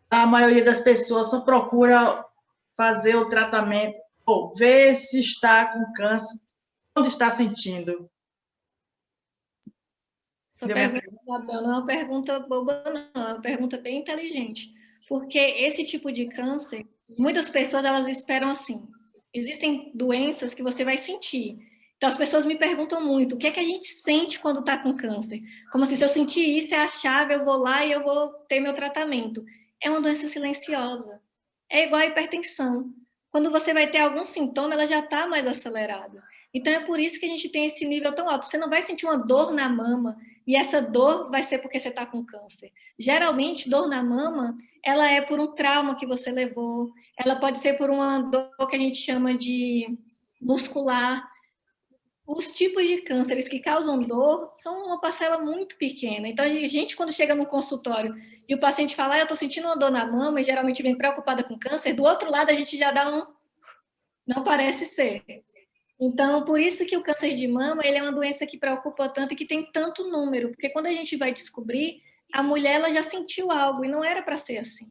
a maioria das pessoas só procura fazer o tratamento ou ver se está com câncer, onde está sentindo. Sua pergunta, Gabriel, não é uma pergunta boba, não, é uma pergunta bem inteligente. Porque esse tipo de câncer, muitas pessoas elas esperam assim. Existem doenças que você vai sentir. Então, as pessoas me perguntam muito, o que é que a gente sente quando está com câncer? Como assim, se eu sentir isso, é a chave, eu vou lá e eu vou ter meu tratamento. É uma doença silenciosa. É igual a hipertensão. Quando você vai ter algum sintoma, ela já está mais acelerada. Então, é por isso que a gente tem esse nível tão alto. Você não vai sentir uma dor na mama, e essa dor vai ser porque você está com câncer. Geralmente, dor na mama, ela é por um trauma que você levou, ela pode ser por uma dor que a gente chama de muscular. Os tipos de cânceres que causam dor são uma parcela muito pequena. Então, a gente, quando chega no consultório e o paciente fala, eu estou sentindo uma dor na mama, e geralmente vem preocupada com câncer, do outro lado a gente já dá um... Não parece ser. Então, por isso que o câncer de mama, ele é uma doença que preocupa tanto e que tem tanto número, porque quando a gente vai descobrir, a mulher ela já sentiu algo e não era para ser assim.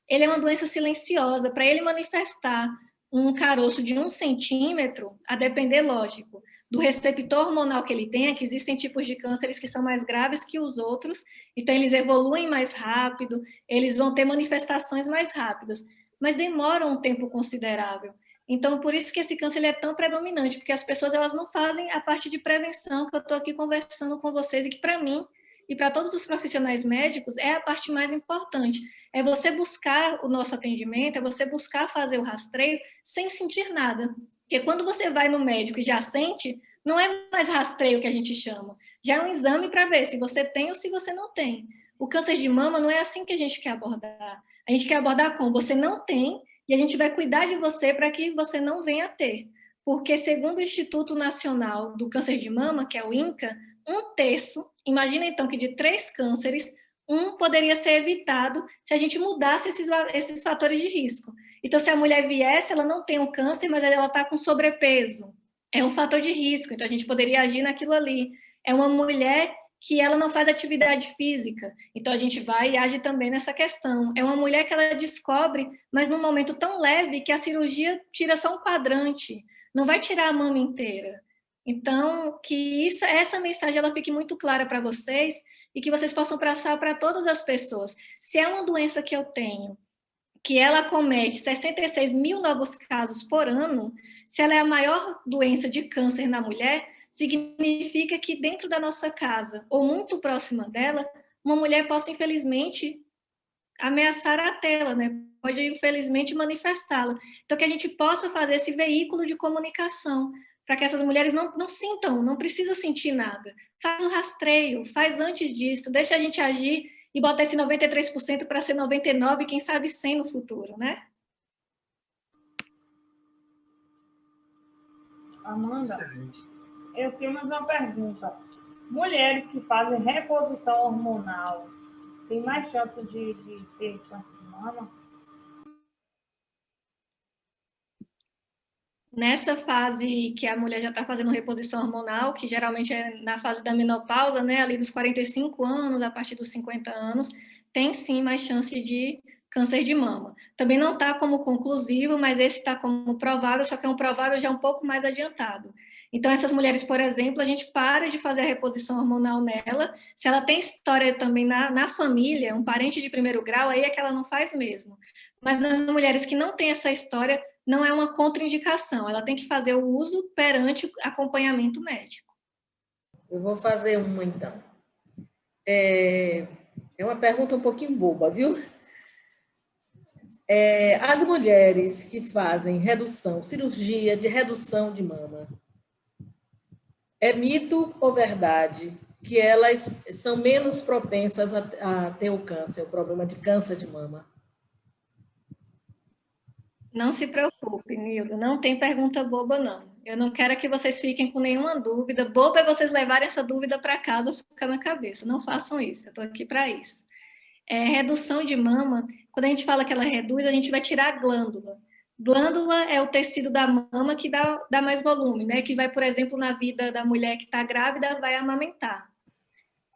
Ele é uma doença silenciosa. Para ele manifestar um caroço de 1 centímetro, a depender, lógico, do receptor hormonal que ele tem, que existem tipos de cânceres que são mais graves que os outros, então eles evoluem mais rápido, eles vão ter manifestações mais rápidas, mas demoram um tempo considerável. Então, por isso que esse câncer ele é tão predominante, porque as pessoas elas não fazem a parte de prevenção que eu estou aqui conversando com vocês, e que para mim e para todos os profissionais médicos é a parte mais importante. É você buscar o nosso atendimento, é você buscar fazer o rastreio sem sentir nada. Porque quando você vai no médico e já sente, não é mais rastreio que a gente chama. Já é um exame para ver se você tem ou se você não tem. O câncer de mama não é assim que a gente quer abordar. A gente quer abordar como você não tem e a gente vai cuidar de você para que você não venha a ter. Porque, segundo o Instituto Nacional do Câncer de Mama, que é o INCA, 1/3, imagina então que de 3 cânceres, 1 poderia ser evitado se a gente mudasse esses fatores de risco. Então, se a mulher viesse, ela não tem um câncer, mas ela está com sobrepeso. É um fator de risco, então a gente poderia agir naquilo ali. É uma mulher que ela não faz atividade física, então a gente vai e age também nessa questão. É uma mulher que ela descobre, mas num momento tão leve que a cirurgia tira só um quadrante, não vai tirar a mama inteira. Então, que essa mensagem ela fique muito clara para vocês e que vocês possam passar para todas as pessoas. Se é uma doença que eu tenho, que ela acomete 66 mil novos casos por ano, se ela é a maior doença de câncer na mulher, significa que dentro da nossa casa, ou muito próxima dela, uma mulher possa, infelizmente, ameaçar a tê-la, né? Pode, infelizmente, manifestá-la. Então, que a gente possa fazer esse veículo de comunicação, para que essas mulheres não sintam, não precisam sentir nada. Faz o rastreio, faz antes disso, deixa a gente agir e botar esse 93% para ser 99%, quem sabe 100% no futuro, né? Amanda, eu tenho mais uma pergunta. Mulheres que fazem reposição hormonal têm mais chance de ter câncer de mama? Nessa fase que a mulher já está fazendo reposição hormonal, que geralmente é na fase da menopausa, né, ali dos 45 anos, a partir dos 50 anos, tem sim mais chance de câncer de mama. Também não está como conclusivo, mas esse está como provável, só que é um provável já um pouco mais adiantado. Então, essas mulheres, por exemplo, a gente para de fazer a reposição hormonal nela. Se ela tem história também na família, um parente de primeiro grau, aí é que ela não faz mesmo. Mas nas mulheres que não têm essa história, não é uma contraindicação, ela tem que fazer o uso perante o acompanhamento médico. Eu vou fazer uma, então. É uma pergunta um pouquinho boba, viu? As mulheres que fazem cirurgia de redução de mama, é mito ou verdade que elas são menos propensas a ter o câncer, o problema de câncer de mama? Não se preocupe, Nilda, não tem pergunta boba, não. Eu não quero que vocês fiquem com nenhuma dúvida. Boba é vocês levarem essa dúvida para casa ou ficar na cabeça. Não façam isso, eu estou aqui para isso. Redução de mama, quando a gente fala que ela reduz, a gente vai tirar a glândula. Glândula é o tecido da mama que dá mais volume, né? Que vai, por exemplo, na vida da mulher que está grávida, vai amamentar.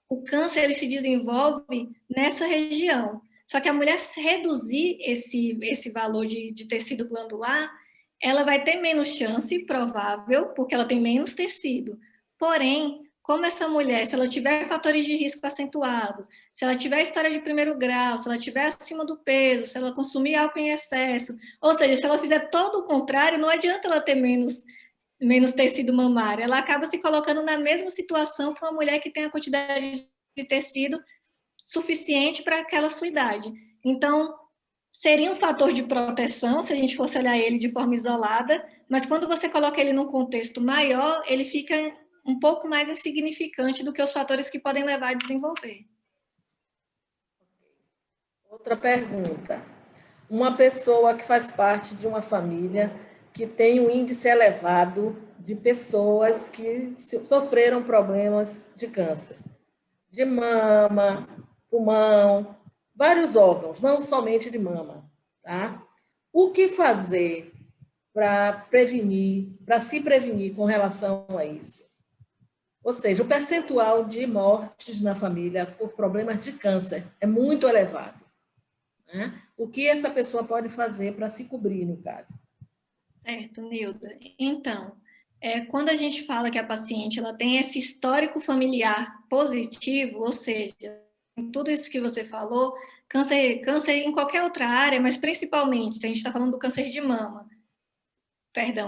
O câncer ele se desenvolve nessa região. Só que a mulher reduzir esse valor de tecido glandular, ela vai ter menos chance, provável, porque ela tem menos tecido. Porém, como essa mulher, se ela tiver fatores de risco acentuado, se ela tiver história de primeiro grau, se ela tiver acima do peso, se ela consumir álcool em excesso, ou seja, se ela fizer todo o contrário, não adianta ela ter menos tecido mamário. Ela acaba se colocando na mesma situação que uma mulher que tem a quantidade de tecido suficiente para aquela sua idade. Então, seria um fator de proteção se a gente fosse olhar ele de forma isolada, mas quando você coloca ele num contexto maior, ele fica um pouco mais insignificante do que os fatores que podem levar a desenvolver. Outra pergunta. Uma pessoa que faz parte de uma família que tem um índice elevado de pessoas que sofreram problemas de câncer, de mama, pulmão, vários órgãos, não somente de mama, tá? O que fazer para prevenir, para se prevenir com relação a isso? Ou seja, o percentual de mortes na família por problemas de câncer é muito elevado, né? O que essa pessoa pode fazer para se cobrir, no caso? Certo, Nilda. Então, quando a gente fala que a paciente ela tem esse histórico familiar positivo, ou seja, em tudo isso que você falou, câncer em qualquer outra área, mas principalmente, se a gente está falando do câncer de mama,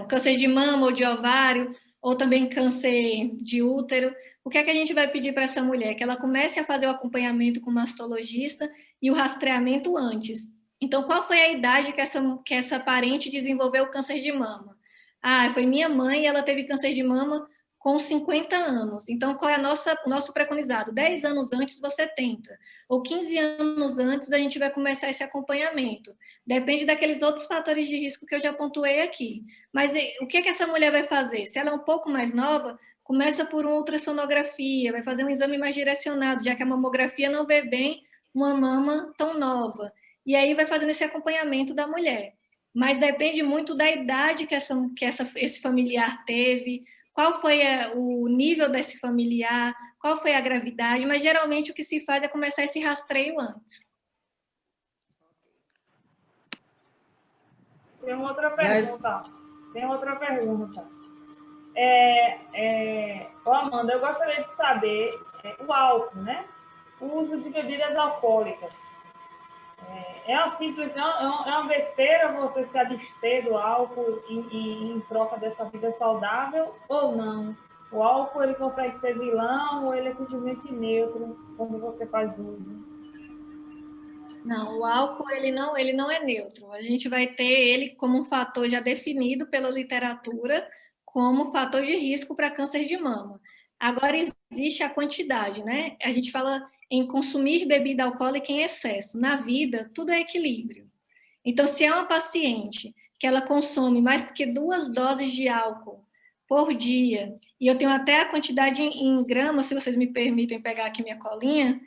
câncer de mama ou de ovário, ou também câncer de útero, o que é que a gente vai pedir para essa mulher? Que ela comece a fazer o acompanhamento com o mastologista e o rastreamento antes. Então, qual foi a idade que essa parente desenvolveu o câncer de mama? Ah, foi minha mãe e ela teve câncer de mama com 50 anos. Então, qual é o nosso preconizado? 10 anos antes você tenta. Ou 15 anos antes a gente vai começar esse acompanhamento. Depende daqueles outros fatores de risco que eu já pontuei aqui. Mas o que essa mulher vai fazer? Se ela é um pouco mais nova, começa por uma ultrassonografia, vai fazer um exame mais direcionado, já que a mamografia não vê bem uma mama tão nova. E aí vai fazendo esse acompanhamento da mulher. Mas depende muito da idade que esse familiar teve, qual foi o nível desse familiar, qual foi a gravidade, mas geralmente o que se faz é começar esse rastreio antes. Tem outra pergunta. Ô Amanda, eu gostaria de saber o álcool, né? O uso de bebidas alcoólicas. É uma besteira você se abster do álcool em troca dessa vida saudável ou não? O álcool ele consegue ser vilão ou ele é simplesmente neutro quando você faz uso? Não, o álcool ele não é neutro. A gente vai ter ele como um fator já definido pela literatura como fator de risco para câncer de mama. Agora existe a quantidade, né? A gente fala em consumir bebida alcoólica em excesso. Na vida, tudo é equilíbrio. Então, se é uma paciente que ela consome mais que 2 doses de álcool por dia, e eu tenho até a quantidade em gramas, se vocês me permitem pegar aqui minha colinha,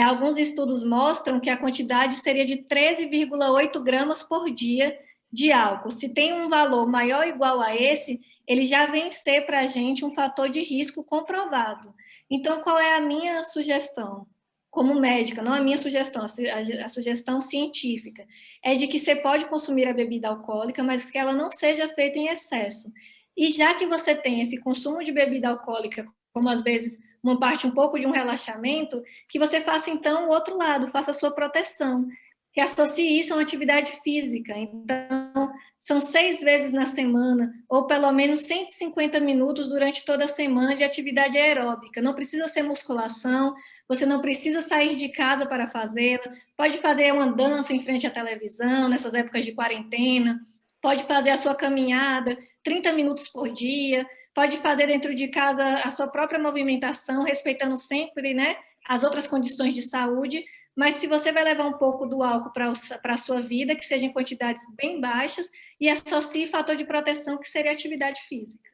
alguns estudos mostram que a quantidade seria de 13,8 gramas por dia de álcool. Se tem um valor maior ou igual a esse, ele já vem ser para a gente um fator de risco comprovado. Então, qual é a minha sugestão? Como médica, não a minha sugestão, a sugestão científica, é de que você pode consumir a bebida alcoólica, mas que ela não seja feita em excesso. E já que você tem esse consumo de bebida alcoólica, como às vezes uma parte um pouco de um relaxamento, que você faça então o outro lado, faça a sua proteção, que associe isso a uma atividade física. Então, são 6 vezes na semana, ou pelo menos 150 minutos durante toda a semana de atividade aeróbica. Não precisa ser musculação, você não precisa sair de casa para fazê-la, pode fazer uma dança em frente à televisão, nessas épocas de quarentena, pode fazer a sua caminhada 30 minutos por dia, pode fazer dentro de casa a sua própria movimentação, respeitando sempre, né, as outras condições de saúde, mas se você vai levar um pouco do álcool para a sua vida, que seja em quantidades bem baixas, e associe fator de proteção, que seria a atividade física.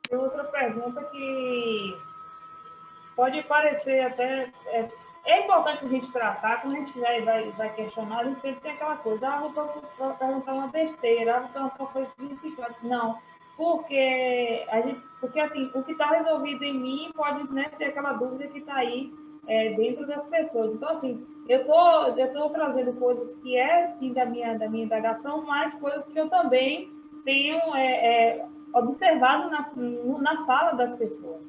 Tem outra pergunta que pode parecer até... É importante a gente tratar, quando a gente vai questionar, a gente sempre tem aquela coisa, vou perguntar uma besteira, vou perguntar uma coisa significante. Não, porque assim, o que está resolvido em mim pode, né, ser aquela dúvida que está aí dentro das pessoas. Então, assim, eu tô trazendo coisas que sim, da minha indagação, mas coisas que eu também tenho observado na fala das pessoas.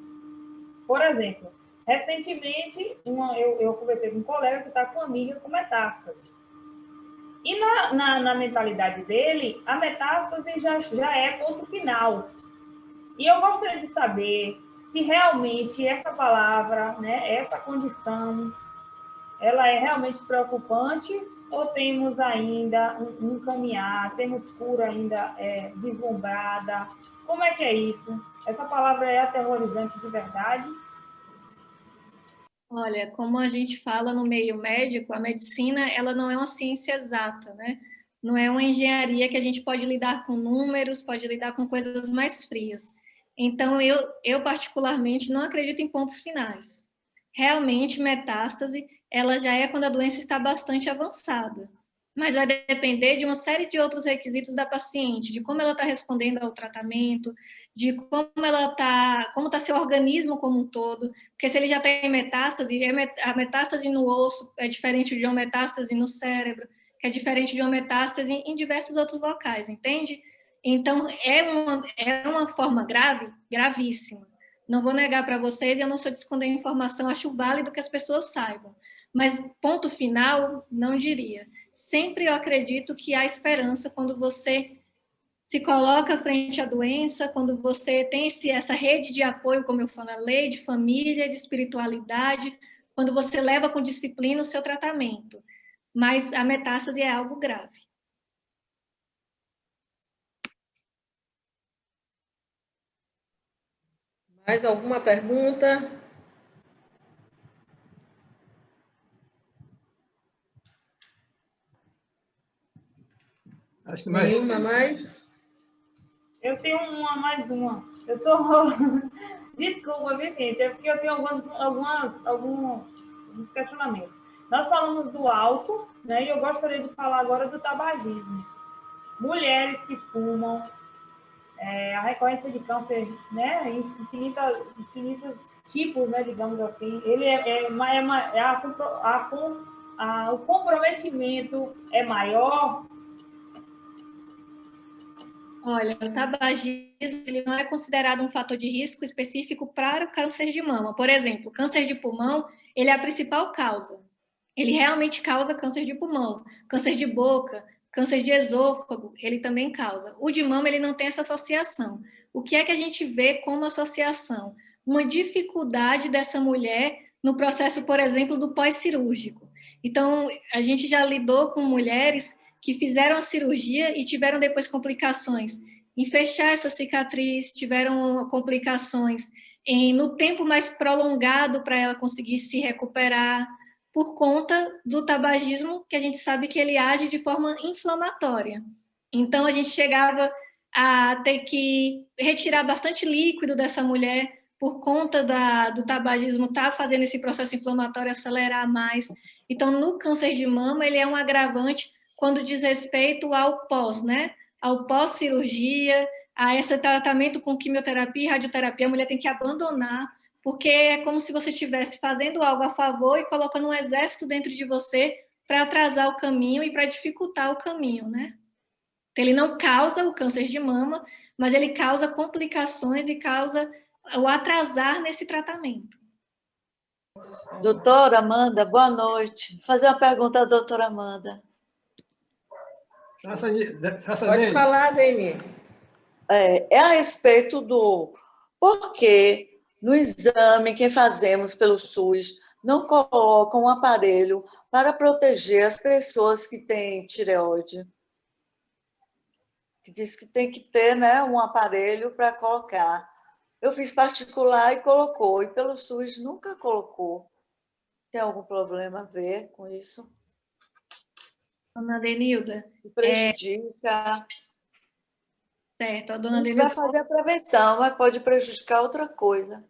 Por exemplo, recentemente, eu conversei com um colega que está com uma amiga com metástase. E na mentalidade dele, a metástase já é ponto final. E eu gostaria de saber se realmente essa palavra, né, essa condição, ela é realmente preocupante ou temos ainda um caminhar, temos cura ainda vislumbrada? Como é que é isso? Essa palavra é aterrorizante de verdade? Olha, como a gente fala no meio médico, a medicina ela não é uma ciência exata, né? Não é uma engenharia que a gente pode lidar com números, pode lidar com coisas mais frias. Então, eu particularmente não acredito em pontos finais. Realmente, metástase, ela já é quando a doença está bastante avançada. Mas vai depender de uma série de outros requisitos da paciente, de como ela está respondendo ao tratamento, de como está seu organismo como um todo, porque se ele já tem metástase, a metástase no osso é diferente de uma metástase no cérebro, que é diferente de uma metástase em diversos outros locais, entende? Então, é uma forma grave, gravíssima. Não vou negar para vocês, eu não sou de esconder informação, acho válido que as pessoas saibam. Mas, ponto final, não diria. Sempre eu acredito que há esperança quando você se coloca frente à doença, quando você tem essa rede de apoio, como eu falei, de família, de espiritualidade, quando você leva com disciplina o seu tratamento. Mas a metástase é algo grave. Mais alguma pergunta? Acho que mais. Nenhuma mais? Eu tenho mais uma. Eu tô... Desculpa, viu, gente? É porque eu tenho alguns questionamentos. Nós falamos do álcool, né? E eu gostaria de falar agora do tabagismo. Mulheres que fumam, a recorrência de câncer, né? Infinitos tipos, né? Digamos assim. Ele o comprometimento é maior. Olha, o tabagismo ele não é considerado um fator de risco específico para o câncer de mama. Por exemplo, o câncer de pulmão, ele é a principal causa. Ele realmente causa câncer de pulmão. Câncer de boca, câncer de esôfago, ele também causa. O de mama, ele não tem essa associação. O que é que a gente vê como associação? Uma dificuldade dessa mulher no processo, por exemplo, do pós-cirúrgico. Então, a gente já lidou com mulheres que fizeram a cirurgia e tiveram depois complicações em fechar essa cicatriz, tiveram complicações no tempo mais prolongado para ela conseguir se recuperar, por conta do tabagismo, que a gente sabe que ele age de forma inflamatória. Então, a gente chegava a ter que retirar bastante líquido dessa mulher por conta do tabagismo estar fazendo esse processo inflamatório acelerar mais. Então, no câncer de mama, ele é um agravante quando diz respeito ao pós, né? Ao pós-cirurgia, a esse tratamento com quimioterapia e radioterapia, a mulher tem que abandonar, porque é como se você estivesse fazendo algo a favor e colocando um exército dentro de você para atrasar o caminho e para dificultar o caminho, né? Ele não causa o câncer de mama, mas ele causa complicações e causa o atrasar nesse tratamento. Doutora Amanda, boa noite. Vou fazer uma pergunta à doutora Amanda. Pode falar, Deni. É a respeito do porquê no exame que fazemos pelo SUS não colocam um aparelho para proteger as pessoas que têm tireoide. Que diz que tem que ter, né, um aparelho para colocar. Eu fiz particular e colocou, e pelo SUS nunca colocou. Tem algum problema a ver com isso? Dona Denilda. Prejudica. Certo, a dona Denilda. Vai fazer a prevenção, mas pode prejudicar outra coisa.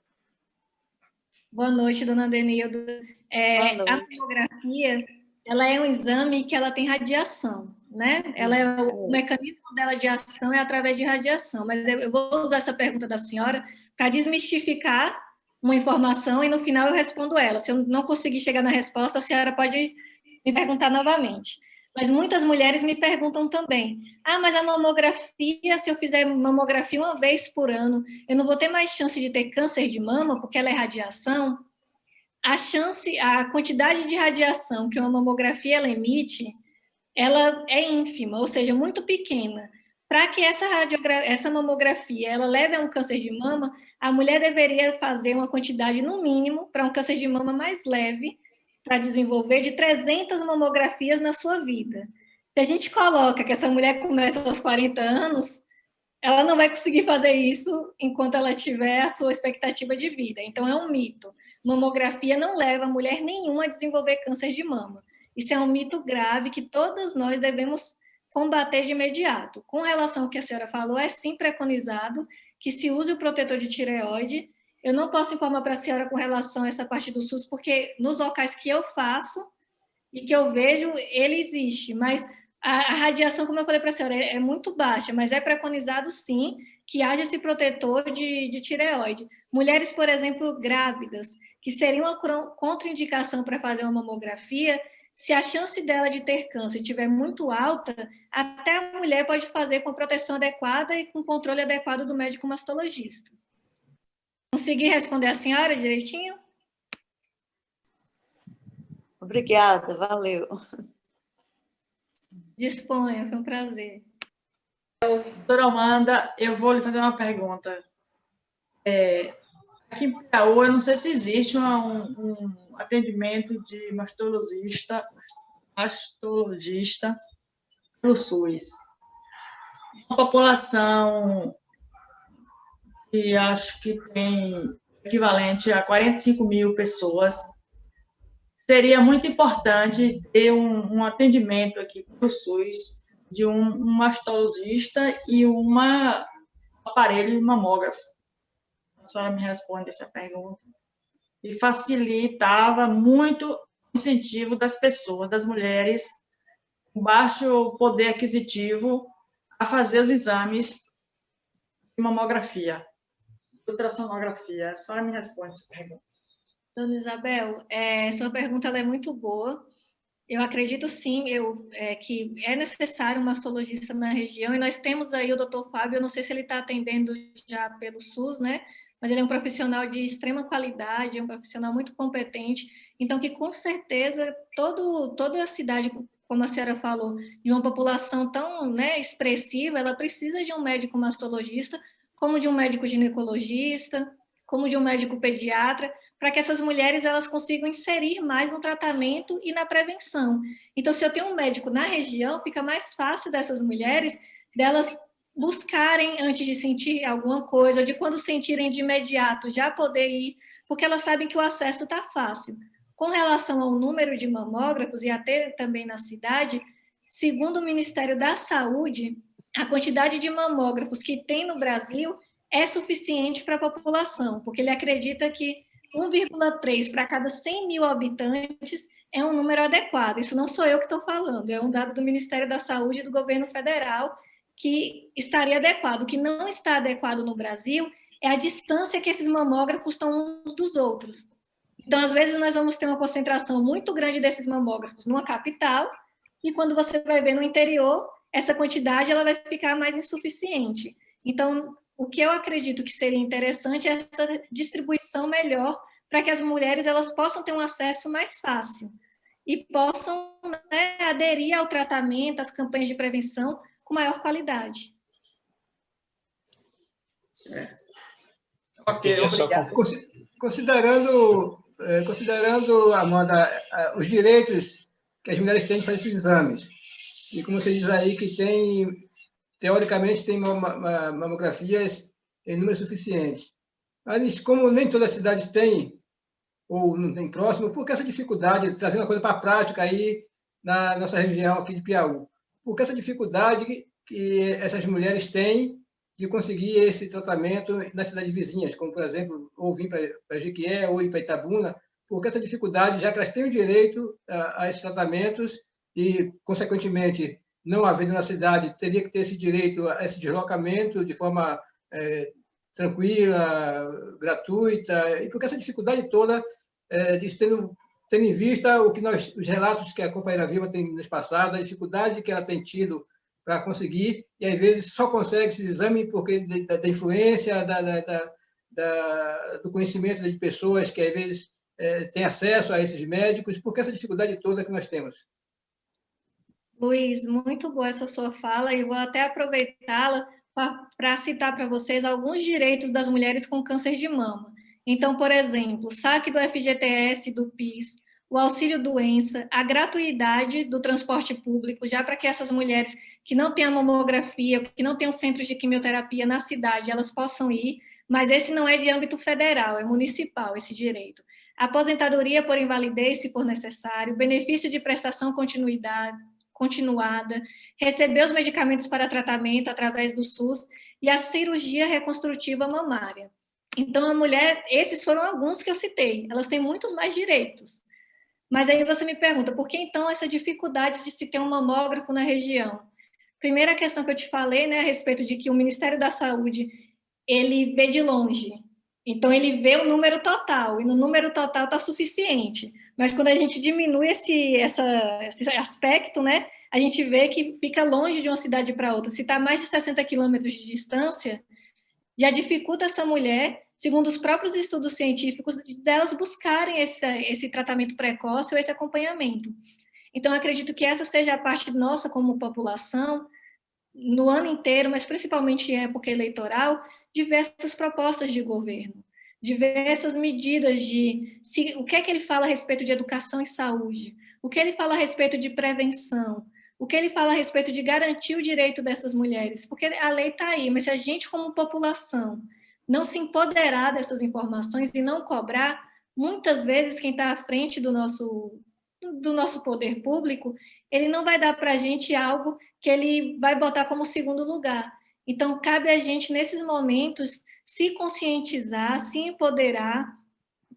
Boa noite, dona Denilda. A mamografia, ela é um exame que ela tem radiação, né? O mecanismo dela de ação é através de radiação, mas eu vou usar essa pergunta da senhora para desmistificar uma informação e no final eu respondo ela. Se eu não conseguir chegar na resposta, a senhora pode me perguntar novamente. Mas muitas mulheres me perguntam também, mas a mamografia, se eu fizer mamografia uma vez por ano, eu não vou ter mais chance de ter câncer de mama porque ela é radiação? A quantidade de radiação que uma mamografia ela emite, ela é ínfima, ou seja, muito pequena. Para que essa mamografia ela leve a um câncer de mama, a mulher deveria fazer uma quantidade, no mínimo, para um câncer de mama mais leve, para desenvolver, de 300 mamografias na sua vida. Se a gente coloca que essa mulher começa aos 40 anos, ela não vai conseguir fazer isso enquanto ela tiver a sua expectativa de vida. Então, é um mito. Mamografia não leva mulher nenhuma a desenvolver câncer de mama. Isso é um mito grave que todas nós devemos combater de imediato. Com relação ao que a senhora falou, é sim preconizado que se use o protetor de tireoide. Eu não posso informar para a senhora com relação a essa parte do SUS, porque nos locais que eu faço e que eu vejo, ele existe, mas a radiação, como eu falei para a senhora, é muito baixa, mas é preconizado, sim, que haja esse protetor de tireoide. Mulheres, por exemplo, grávidas, que seria uma contraindicação para fazer uma mamografia, se a chance dela de ter câncer estiver muito alta, até a mulher pode fazer com proteção adequada e com controle adequado do médico mastologista. Consegui responder a senhora direitinho? Obrigada, valeu. Disponha, foi um prazer. Doutora Amanda, eu vou lhe fazer uma pergunta. Aqui em Piauí, eu não sei se existe um atendimento de mastologista pelo SUS. Uma população que acho que tem equivalente a 45 mil pessoas. Seria muito importante ter um atendimento aqui pelo SUS de um mastologista e um aparelho mamógrafo. A senhora me responde essa pergunta. E facilitava muito o incentivo das pessoas, das mulheres com baixo poder aquisitivo, a fazer os exames de mamografia, ultrassonografia. A senhora me responde essa pergunta. Dona Isabel, sua pergunta ela é muito boa. Eu acredito sim que é necessário um mastologista na região, e nós temos aí o doutor Fábio, eu não sei se ele está atendendo já pelo SUS, né? Mas ele é um profissional de extrema qualidade, é um profissional muito competente, então que com certeza toda a cidade, como a senhora falou, de uma população tão, né, expressiva, ela precisa de um médico mastologista, como de um médico ginecologista, como de um médico pediatra, para que essas mulheres elas consigam inserir mais no tratamento e na prevenção. Então, se eu tenho um médico na região, fica mais fácil dessas mulheres, delas buscarem antes de sentir alguma coisa, ou de quando sentirem de imediato já poder ir, porque elas sabem que o acesso está fácil. Com relação ao número de mamógrafos, e até também na cidade, segundo o Ministério da Saúde, a quantidade de mamógrafos que tem no Brasil é suficiente para a população, porque ele acredita que 1,3 para cada 100 mil habitantes é um número adequado. Isso não sou eu que estou falando, é um dado do Ministério da Saúde e do governo federal que estaria adequado. O que não está adequado no Brasil é a distância que esses mamógrafos estão uns dos outros. Então, às vezes, nós vamos ter uma concentração muito grande desses mamógrafos numa capital, e quando você vai ver no interior, essa quantidade ela vai ficar mais insuficiente. Então, o que eu acredito que seria interessante é essa distribuição melhor para que as mulheres elas possam ter um acesso mais fácil e possam, né, aderir ao tratamento, às campanhas de prevenção com maior qualidade. Certo. Ok, obrigado. Considerando, Amanda, os direitos que as mulheres têm de fazer esses exames, e como você diz aí que teoricamente tem mamografias em números suficientes, mas como nem todas as cidades têm, ou não tem próximo, por que essa dificuldade, trazendo uma coisa para a prática aí na nossa região aqui de Piauí, por que essa dificuldade que essas mulheres têm de conseguir esse tratamento nas cidades vizinhas, como, por exemplo, ou vir para Jequié ou ir para Itabuna, por que essa dificuldade, já que elas têm o direito a esses tratamentos e, consequentemente, não havendo na cidade, teria que ter esse direito a esse deslocamento de forma tranquila, gratuita, e por que essa dificuldade toda, tendo em vista os relatos que a companheira Vilma tem nos passado, a dificuldade que ela tem tido para conseguir, e às vezes só consegue esse exame porque da influência, do conhecimento de pessoas que às vezes têm acesso a esses médicos, porque essa dificuldade toda que nós temos. Luiz, muito boa essa sua fala, e vou até aproveitá-la para citar para vocês alguns direitos das mulheres com câncer de mama. Então, por exemplo, o saque do FGTS, do PIS, o auxílio-doença, a gratuidade do transporte público, já para que essas mulheres que não têm a mamografia, que não têm um centro de quimioterapia na cidade, elas possam ir, mas esse não é de âmbito federal, é municipal esse direito. A aposentadoria por invalidez, se for necessário, benefício de prestação continuada, receber os medicamentos para tratamento através do SUS e a cirurgia reconstrutiva mamária. Então, a mulher, esses foram alguns que eu citei, elas têm muitos mais direitos. Mas aí você me pergunta, por que então essa dificuldade de se ter um mamógrafo na região? Primeira questão que eu te falei, né, a respeito de que o Ministério da Saúde, ele vê de longe. Então, ele vê o número total, e no número total está suficiente. Mas quando a gente diminui esse aspecto, né, a gente vê que fica longe de uma cidade para outra. Se está a mais de 60 quilômetros de distância, já dificulta essa mulher, segundo os próprios estudos científicos, delas buscarem esse tratamento precoce ou esse acompanhamento. Então, eu acredito que essa seja a parte nossa como população, no ano inteiro, mas principalmente em época eleitoral, diversas propostas de governo, diversas medidas o que é que ele fala a respeito de educação e saúde, o que ele fala a respeito de prevenção, o que ele fala a respeito de garantir o direito dessas mulheres, porque a lei está aí, mas se a gente, como população, não se empoderar dessas informações e não cobrar, muitas vezes quem está à frente do nosso poder público, ele não vai dar para a gente algo que ele vai botar como segundo lugar. Então, cabe a gente, nesses momentos, se conscientizar, se empoderar,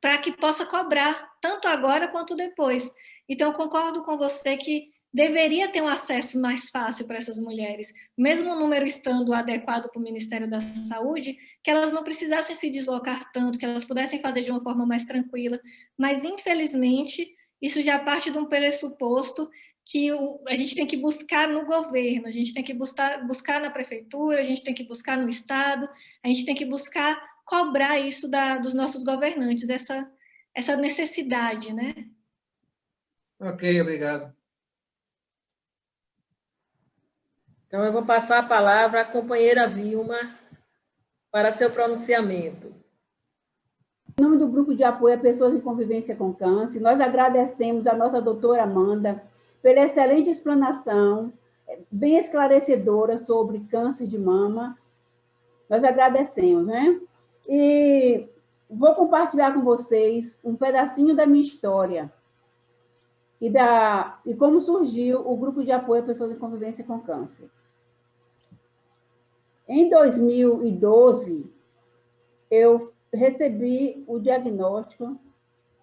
para que possa cobrar, tanto agora quanto depois. Então, eu concordo com você que deveria ter um acesso mais fácil para essas mulheres, mesmo o número estando adequado para o Ministério da Saúde, que elas não precisassem se deslocar tanto, que elas pudessem fazer de uma forma mais tranquila. Mas, infelizmente, isso já parte de um pressuposto que a gente tem que buscar no governo, a gente tem que buscar na prefeitura, a gente tem que buscar no Estado, a gente tem que buscar cobrar isso dos nossos governantes, essa necessidade, né? Ok, obrigado. Então, eu vou passar a palavra à companheira Vilma para seu pronunciamento. Em nome do Grupo de Apoio a Pessoas em Convivência com Câncer, nós agradecemos a nossa doutora Amanda pela excelente explanação, bem esclarecedora sobre câncer de mama. Nós agradecemos, né? E vou compartilhar com vocês um pedacinho da minha história e como surgiu o Grupo de Apoio a Pessoas em Convivência com Câncer. Em 2012, eu recebi o diagnóstico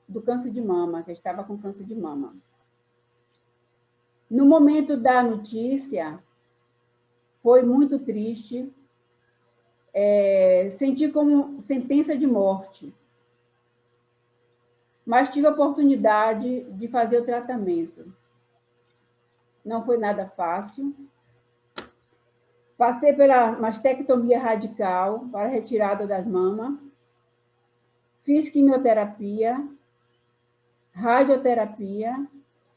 do câncer de mama, que eu estava com câncer de mama. No momento da notícia, foi muito triste, senti como sentença de morte, mas tive a oportunidade de fazer o tratamento. Não foi nada fácil. Passei pela mastectomia radical para a retirada das mamas, fiz quimioterapia, radioterapia,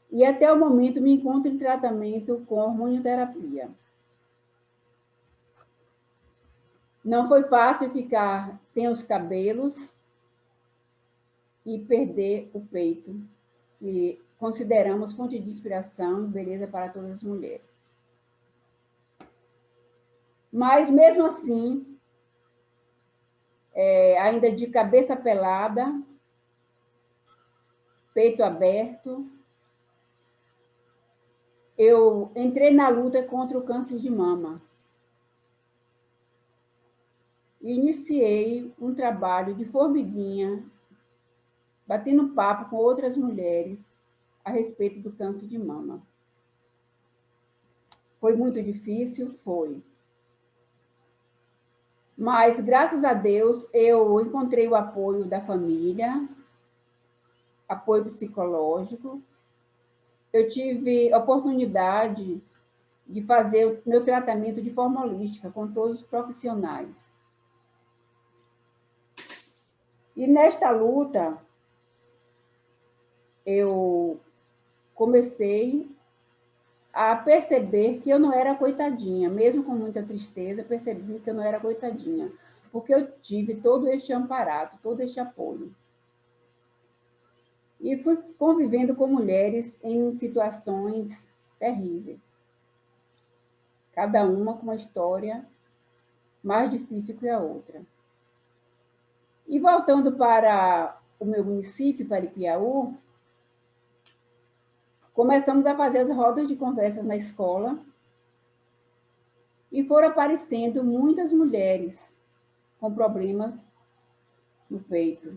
e até o momento me encontro em tratamento com hormonioterapia. Não foi fácil ficar sem os cabelos e perder o peito, que consideramos fonte de inspiração e beleza para todas as mulheres. Mas, mesmo assim, ainda de cabeça pelada, peito aberto, eu entrei na luta contra o câncer de mama. Iniciei um trabalho de formiguinha, batendo papo com outras mulheres a respeito do câncer de mama. Foi muito difícil? Foi. Mas, graças a Deus, eu encontrei o apoio da família, apoio psicológico. Eu tive a oportunidade de fazer o meu tratamento de forma holística com todos os profissionais. E nesta luta, eu comecei a perceber que eu não era coitadinha, mesmo com muita tristeza, percebi que eu não era coitadinha, porque eu tive todo este amparo, todo este apoio. E fui convivendo com mulheres em situações terríveis, cada uma com uma história mais difícil que a outra. E voltando para o meu município, para Ipiaú, começamos a fazer as rodas de conversa na escola e foram aparecendo muitas mulheres com problemas no peito,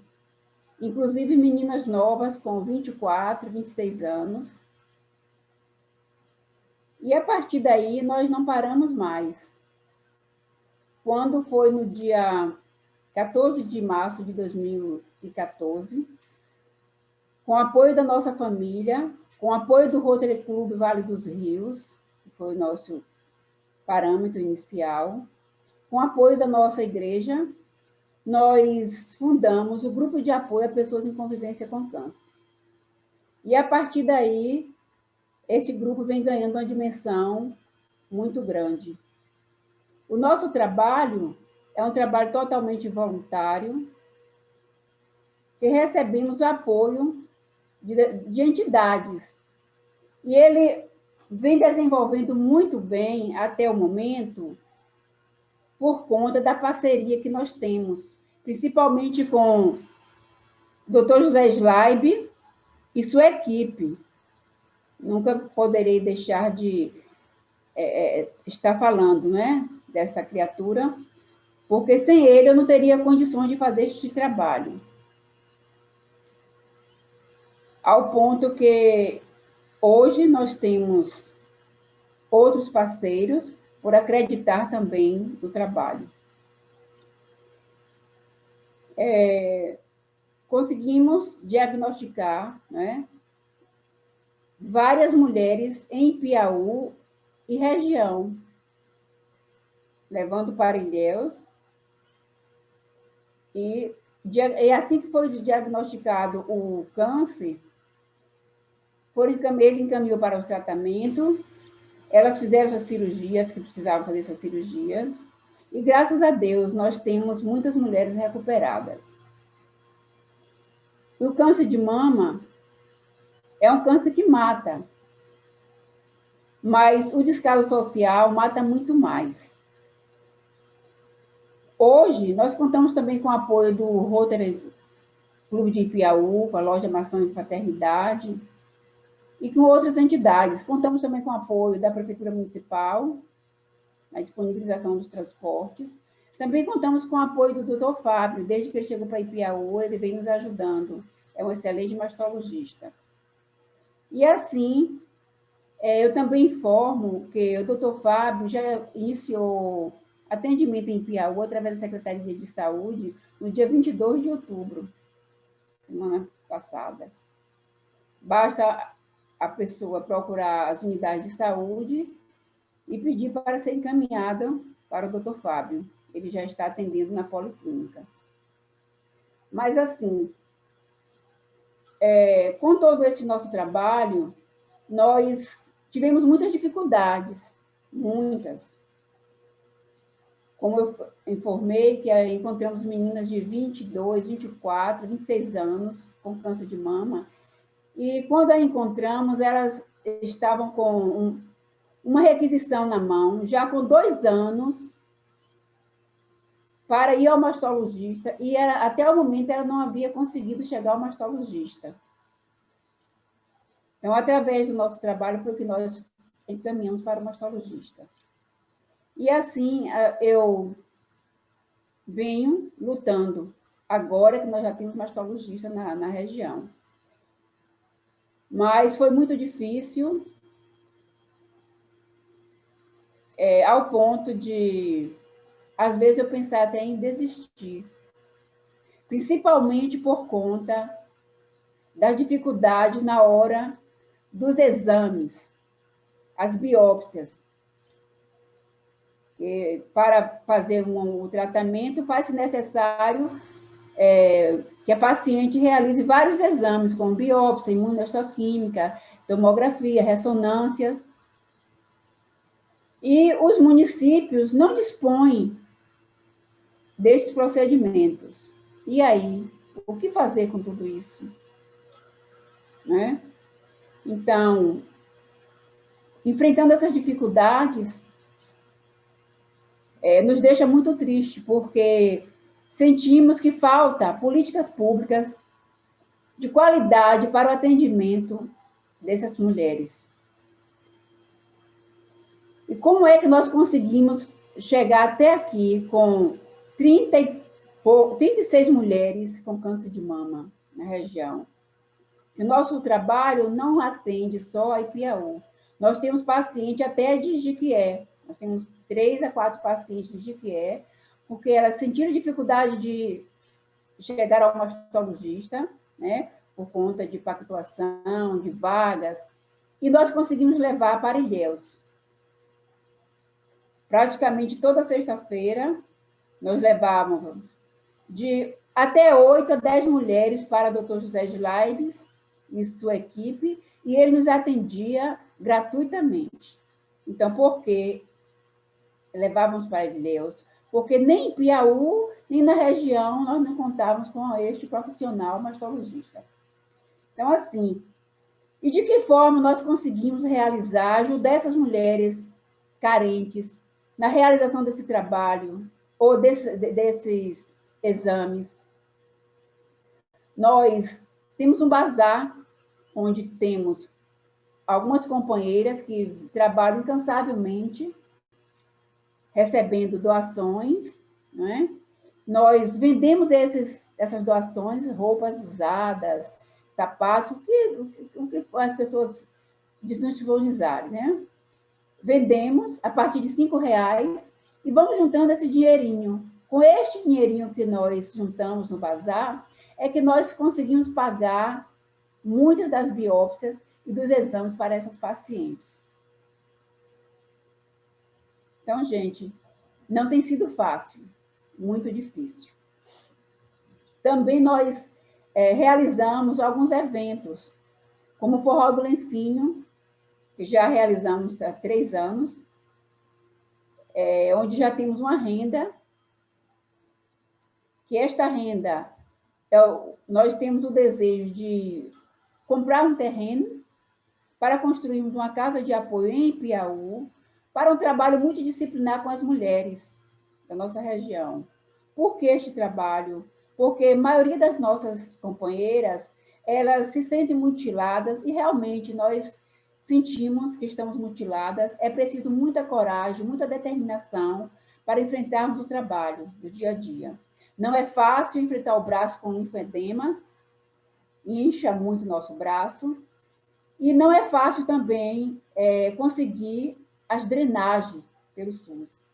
inclusive meninas novas com 24, 26 anos. E a partir daí nós não paramos mais. Quando foi no dia 14 de março de 2014, com apoio da nossa família, com apoio do Rotary Club Vale dos Rios, que foi o nosso parâmetro inicial, com apoio da nossa igreja, nós fundamos o Grupo de Apoio a Pessoas em Convivência com Câncer. E, a partir daí, esse grupo vem ganhando uma dimensão muito grande. O nosso trabalho é um trabalho totalmente voluntário, que recebemos o apoio de entidades. E ele vem desenvolvendo muito bem, até o momento, por conta da parceria que nós temos, principalmente com o Dr. José Slaib e sua equipe. Nunca poderei deixar de estar falando, né, desta criatura, porque sem ele eu não teria condições de fazer este trabalho. Ao ponto que hoje nós temos outros parceiros por acreditar também no trabalho. Conseguimos diagnosticar, né, várias mulheres em Piauí e região, levando para Ilhéus. E assim que foi diagnosticado o câncer, ele encaminhou para o tratamento, elas fizeram as cirurgias que precisavam fazer essa cirurgia, e graças a Deus nós temos muitas mulheres recuperadas. O câncer de mama é um câncer que mata, mas o descaso social mata muito mais. Hoje, nós contamos também com o apoio do Rotary Clube de Piauí, com a Loja Maçom de Fraternidade, e com outras entidades. Contamos também com o apoio da Prefeitura Municipal, na disponibilização dos transportes. Também contamos com o apoio do Dr. Fábio, desde que ele chegou para Ipiaú, ele vem nos ajudando. É um excelente mastologista. E assim, eu também informo que o Dr. Fábio já iniciou atendimento em Piauí, através da Secretaria de Saúde, no dia 22 de outubro, semana passada. Basta a pessoa procurar as unidades de saúde e pedir para ser encaminhada para o Dr. Fábio. Ele já está atendendo na policlínica. Mas, assim, com todo esse nosso trabalho, nós tivemos muitas dificuldades, muitas. Como eu informei, que encontramos meninas de 22, 24, 26 anos com câncer de mama, e quando a encontramos, elas estavam com uma requisição na mão, já com 2 anos, para ir ao mastologista, e até o momento ela não havia conseguido chegar ao mastologista. Então, através do nosso trabalho, foi que nós encaminhamos para o mastologista. E assim, eu venho lutando, agora que nós já temos mastologista na região. Mas foi muito difícil, ao ponto de, às vezes, eu pensar até em desistir, principalmente por conta das dificuldades na hora dos exames, as biópsias. Para fazer um tratamento, faz-se necessário que a paciente realize vários exames, como biópsia, imunohistoquímica, tomografia, ressonâncias. E os municípios não dispõem desses procedimentos. E aí, o que fazer com tudo isso? Né? Então, enfrentando essas dificuldades, nos deixa muito triste, porque sentimos que falta políticas públicas de qualidade para o atendimento dessas mulheres. E como é que nós conseguimos chegar até aqui com 36 mulheres com câncer de mama na região? O nosso trabalho não atende só a Ipiaú. Nós temos paciente até de Jiquié. Nós temos 3 a 4 pacientes de Jiquié, porque elas sentiram dificuldade de chegar ao mastologista, né, por conta de pactuação, de vagas, e nós conseguimos levar para Ilhéus. Praticamente toda sexta-feira, nós levávamos de até 8 a 10 mulheres para o Dr. José de Laibes e sua equipe, e ele nos atendia gratuitamente. Então, por que levávamos para Ilhéus? Porque nem em Piauí, nem na região, nós não contávamos com este profissional mastologista. Então, assim, e de que forma nós conseguimos realizar, ajudar essas mulheres carentes na realização desse trabalho ou desses exames? Nós temos um bazar, onde temos algumas companheiras que trabalham incansavelmente, recebendo doações, né? Nós vendemos essas doações, roupas usadas, sapatos, o que as pessoas disponibilizarem, né? Vendemos a partir de R$5 e vamos juntando esse dinheirinho. Com este dinheirinho que nós juntamos no bazar, é que nós conseguimos pagar muitas das biópsias e dos exames para essas pacientes. Então, gente, não tem sido fácil, muito difícil. Também nós realizamos alguns eventos, como o Forró do Lencinho, que já realizamos há 3 anos, onde já temos uma renda, que esta renda, nós temos o desejo de comprar um terreno para construirmos uma casa de apoio em Piauí, para um trabalho multidisciplinar com as mulheres da nossa região. Por que este trabalho? Porque a maioria das nossas companheiras, elas se sentem mutiladas e realmente nós sentimos que estamos mutiladas. É preciso muita coragem, muita determinação para enfrentarmos o trabalho do dia a dia. Não é fácil enfrentar o braço com linfedema, incha muito o nosso braço, e não é fácil também conseguir as drenagens pelo SUS.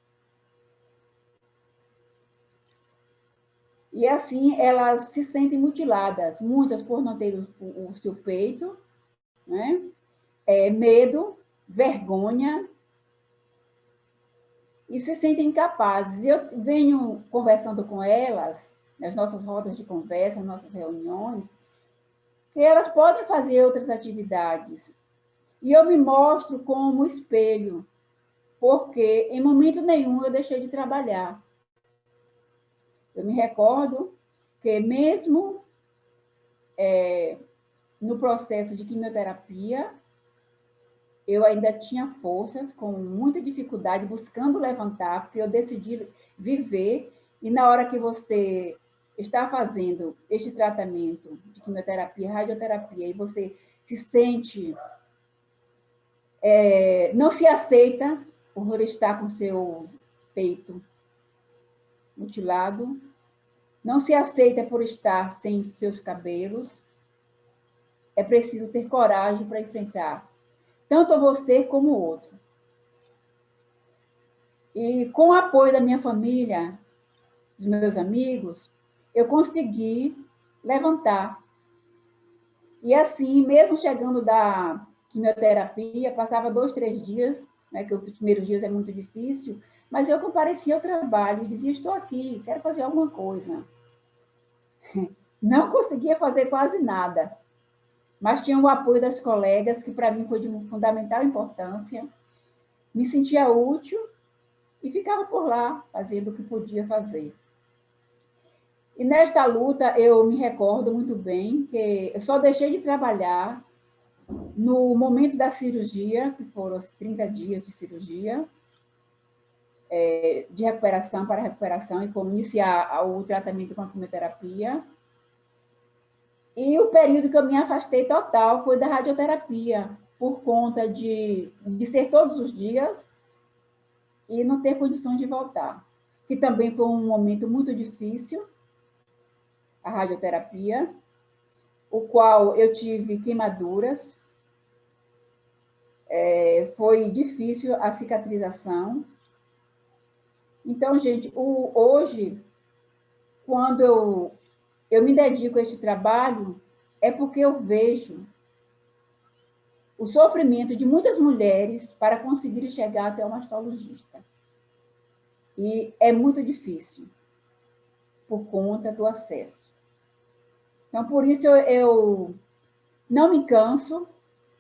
E assim, elas se sentem mutiladas, muitas por não ter o seu peito, né? Medo, vergonha, e se sentem incapazes. Eu venho conversando com elas, nas nossas rodas de conversa, nas nossas reuniões, que elas podem fazer outras atividades. E eu me mostro como espelho, porque em momento nenhum eu deixei de trabalhar. Eu me recordo que mesmo no processo de quimioterapia, eu ainda tinha forças, com muita dificuldade, buscando levantar, porque eu decidi viver, e na hora que você está fazendo este tratamento de quimioterapia, radioterapia, e você se sente, não se aceita por estar com seu peito mutilado, não se aceita por estar sem seus cabelos, é preciso ter coragem para enfrentar tanto você como o outro. E com o apoio da minha família, dos meus amigos, eu consegui levantar. E assim, mesmo chegando da quimioterapia, passava 2, 3 dias, né, que os primeiros dias é muito difícil, mas eu comparecia ao trabalho e dizia, estou aqui, quero fazer alguma coisa. Não conseguia fazer quase nada, mas tinha o apoio das colegas, que para mim foi de fundamental importância. Me sentia útil e ficava por lá, fazendo o que podia fazer. E nesta luta, eu me recordo muito bem que eu só deixei de trabalhar no momento da cirurgia, que foram os 30 dias de cirurgia, de recuperação para recuperação, e como iniciar o tratamento com a quimioterapia. E o período que eu me afastei total foi da radioterapia, por conta de ser todos os dias e não ter condições de voltar. Que também foi um momento muito difícil, a radioterapia, o qual eu tive queimaduras, foi difícil a cicatrização. Então, gente, hoje, quando eu me dedico a este trabalho, é porque eu vejo o sofrimento de muitas mulheres para conseguir chegar até o mastologista. E é muito difícil, por conta do acesso. Então, por isso, eu não me canso,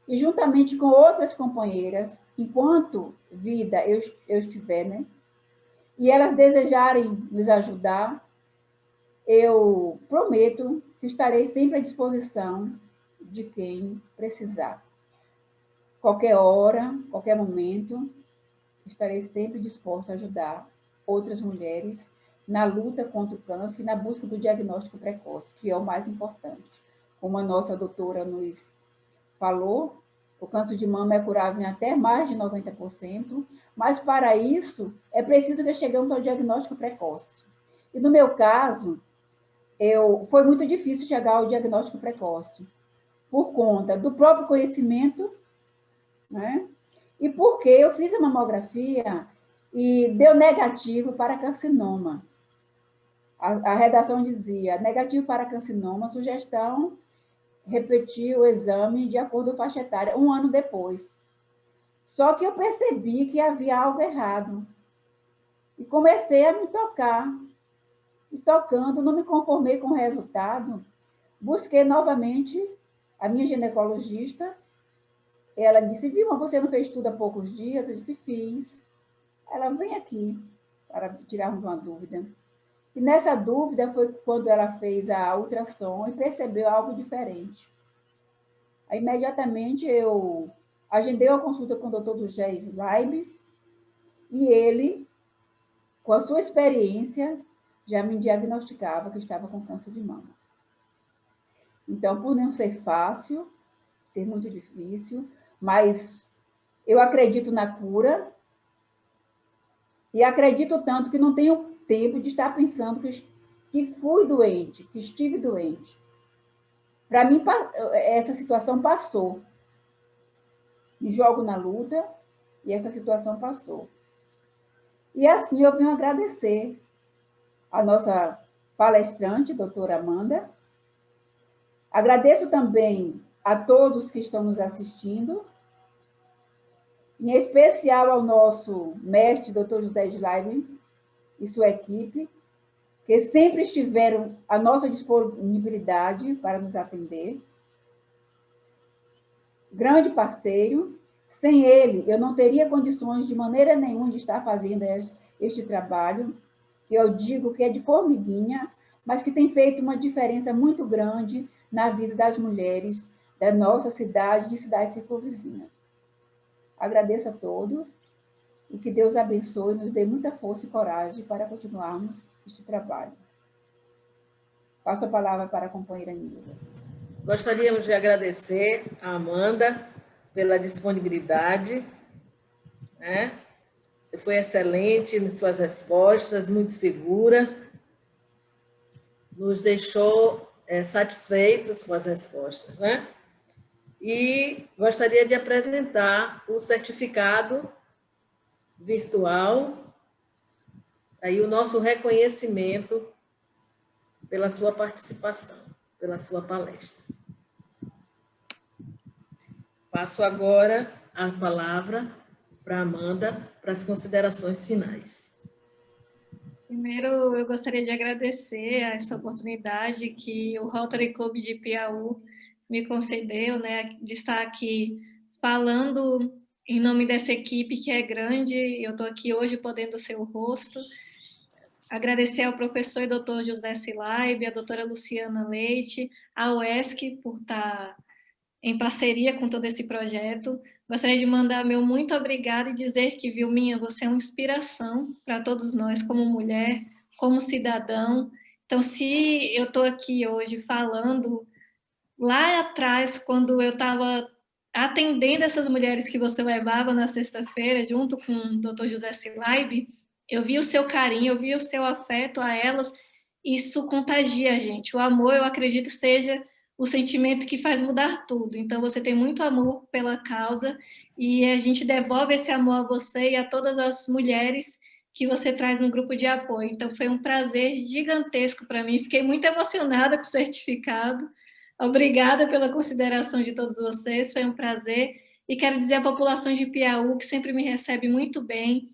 e juntamente com outras companheiras, enquanto vida eu estiver, né? E elas desejarem nos ajudar, eu prometo que estarei sempre à disposição de quem precisar. Qualquer hora, qualquer momento, estarei sempre disposta a ajudar outras mulheres na luta contra o câncer e na busca do diagnóstico precoce, que é o mais importante. Como a nossa doutora nos falou, o câncer de mama é curável em até mais de 90%, mas para isso é preciso que cheguemos ao diagnóstico precoce. E no meu caso, foi muito difícil chegar ao diagnóstico precoce, por conta do próprio conhecimento, né? E porque eu fiz a mamografia e deu negativo para carcinoma. A redação dizia, negativo para carcinoma, sugestão, repetir o exame de acordo com a faixa etária, 1 ano depois. Só que eu percebi que havia algo errado. E comecei a me tocar. E tocando, não me conformei com o resultado, busquei novamente a minha ginecologista. Ela disse, Vilma, você não fez tudo há poucos dias? Eu disse, fiz. Ela, vem aqui para tirarmos uma dúvida. E nessa dúvida foi quando ela fez a ultrassom e percebeu algo diferente. Aí, imediatamente, eu agendei uma consulta com o Dr. José Slaib e ele, com a sua experiência, já me diagnosticava que estava com câncer de mama. Então, por não ser fácil, ser muito difícil, mas eu acredito na cura e acredito tanto que não tenho tempo de estar pensando que fui doente, que estive doente. Para mim, essa situação passou. Me jogo na luta e essa situação passou. E assim eu venho agradecer a nossa palestrante, doutora Amanda. Agradeço também a todos que estão nos assistindo, em especial ao nosso mestre, doutor José Slaib, e sua equipe, que sempre estiveram à nossa disponibilidade para nos atender. Grande parceiro. Sem ele, eu não teria condições de maneira nenhuma de estar fazendo este trabalho, que eu digo que é de formiguinha, mas que tem feito uma diferença muito grande na vida das mulheres da nossa cidade, de cidades circunvizinhas. Agradeço a todos e que Deus abençoe e nos dê muita força e coragem para continuarmos este trabalho. Passo a palavra para a companheira Nilda. Gostaríamos de agradecer a Amanda pela disponibilidade, né? Você foi excelente em suas respostas, muito segura, nos deixou satisfeitos com as respostas, né? E gostaria de apresentar o certificado virtual, aí o nosso reconhecimento pela sua participação, pela sua palestra. Passo agora a palavra para a Amanda para as considerações finais. Primeiro, eu gostaria de agradecer a essa oportunidade que o Rotary Club de Piauí me concedeu, né, de estar aqui falando em nome dessa equipe que é grande. Eu estou aqui hoje podendo ser o rosto. Agradecer ao professor e doutor José Slaib, a doutora Luciana Leite, a UESC por estar em parceria com todo esse projeto. Gostaria de mandar meu muito obrigado e dizer que, Vilminha, você é uma inspiração para todos nós, como mulher, como cidadão. Então, se eu estou aqui hoje falando lá atrás, quando eu estava atendendo essas mulheres que você levava na sexta-feira, junto com o Dr. José Silaib, eu vi o seu carinho, eu vi o seu afeto a elas. Isso contagia a gente. O amor, eu acredito, seja o sentimento que faz mudar tudo. Então, você tem muito amor pela causa e a gente devolve esse amor a você e a todas as mulheres que você traz no grupo de apoio. Então, foi um prazer gigantesco para mim. Fiquei muito emocionada com o certificado. Obrigada pela consideração de todos vocês, foi um prazer. E quero dizer à população de Piauí, que sempre me recebe muito bem,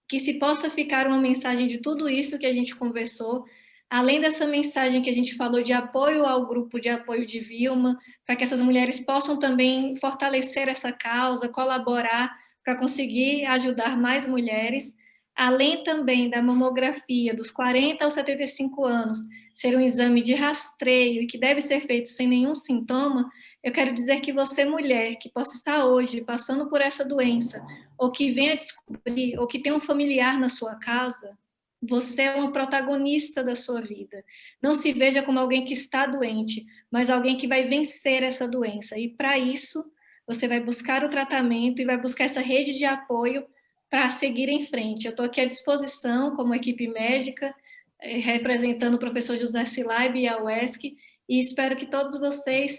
que se possa ficar uma mensagem de tudo isso que a gente conversou, além dessa mensagem que a gente falou de apoio ao grupo de apoio de Vilma, para que essas mulheres possam também fortalecer essa causa, colaborar para conseguir ajudar mais mulheres, além também da mamografia dos 40 aos 75 anos, ser um exame de rastreio e que deve ser feito sem nenhum sintoma, eu quero dizer que você, mulher, que possa estar hoje passando por essa doença, ou que venha descobrir, ou que tem um familiar na sua casa, você é uma protagonista da sua vida. Não se veja como alguém que está doente, mas alguém que vai vencer essa doença. E para isso, você vai buscar o tratamento e vai buscar essa rede de apoio para seguir em frente. Eu estou aqui à disposição, como equipe médica, representando o professor José Silaib e a UESC, e espero que todos vocês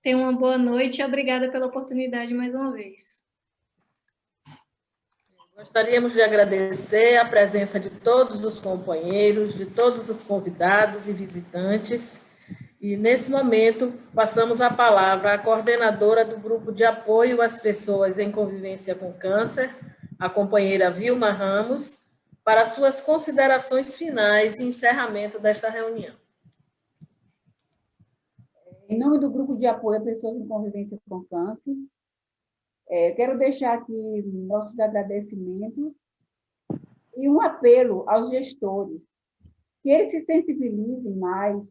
tenham uma boa noite e obrigada pela oportunidade mais uma vez. Gostaríamos de agradecer a presença de todos os companheiros, de todos os convidados e visitantes. E, nesse momento, passamos a palavra à coordenadora do Grupo de Apoio às Pessoas em Convivência com Câncer, a companheira Vilma Ramos, para suas considerações finais e encerramento desta reunião. Em nome do Grupo de Apoio a Pessoas em Convivência com Câncer, quero deixar aqui nossos agradecimentos e um apelo aos gestores, que eles se sensibilizem mais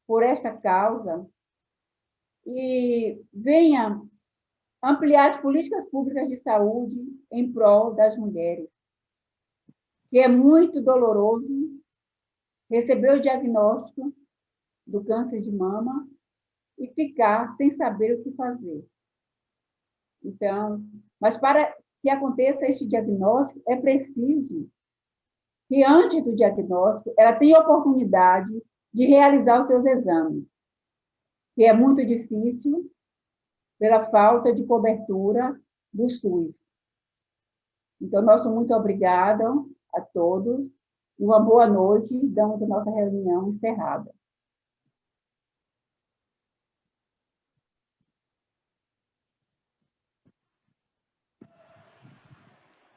por esta causa e venham ampliar as políticas públicas de saúde em prol das mulheres, que é muito doloroso receber o diagnóstico do câncer de mama e ficar sem saber o que fazer. Então, mas para que aconteça este diagnóstico, é preciso que, antes do diagnóstico, ela tenha oportunidade de realizar os seus exames, que é muito difícil pela falta de cobertura do SUS. Então, nosso muito obrigado a todos e uma boa noite. Damos a nossa reunião encerrada.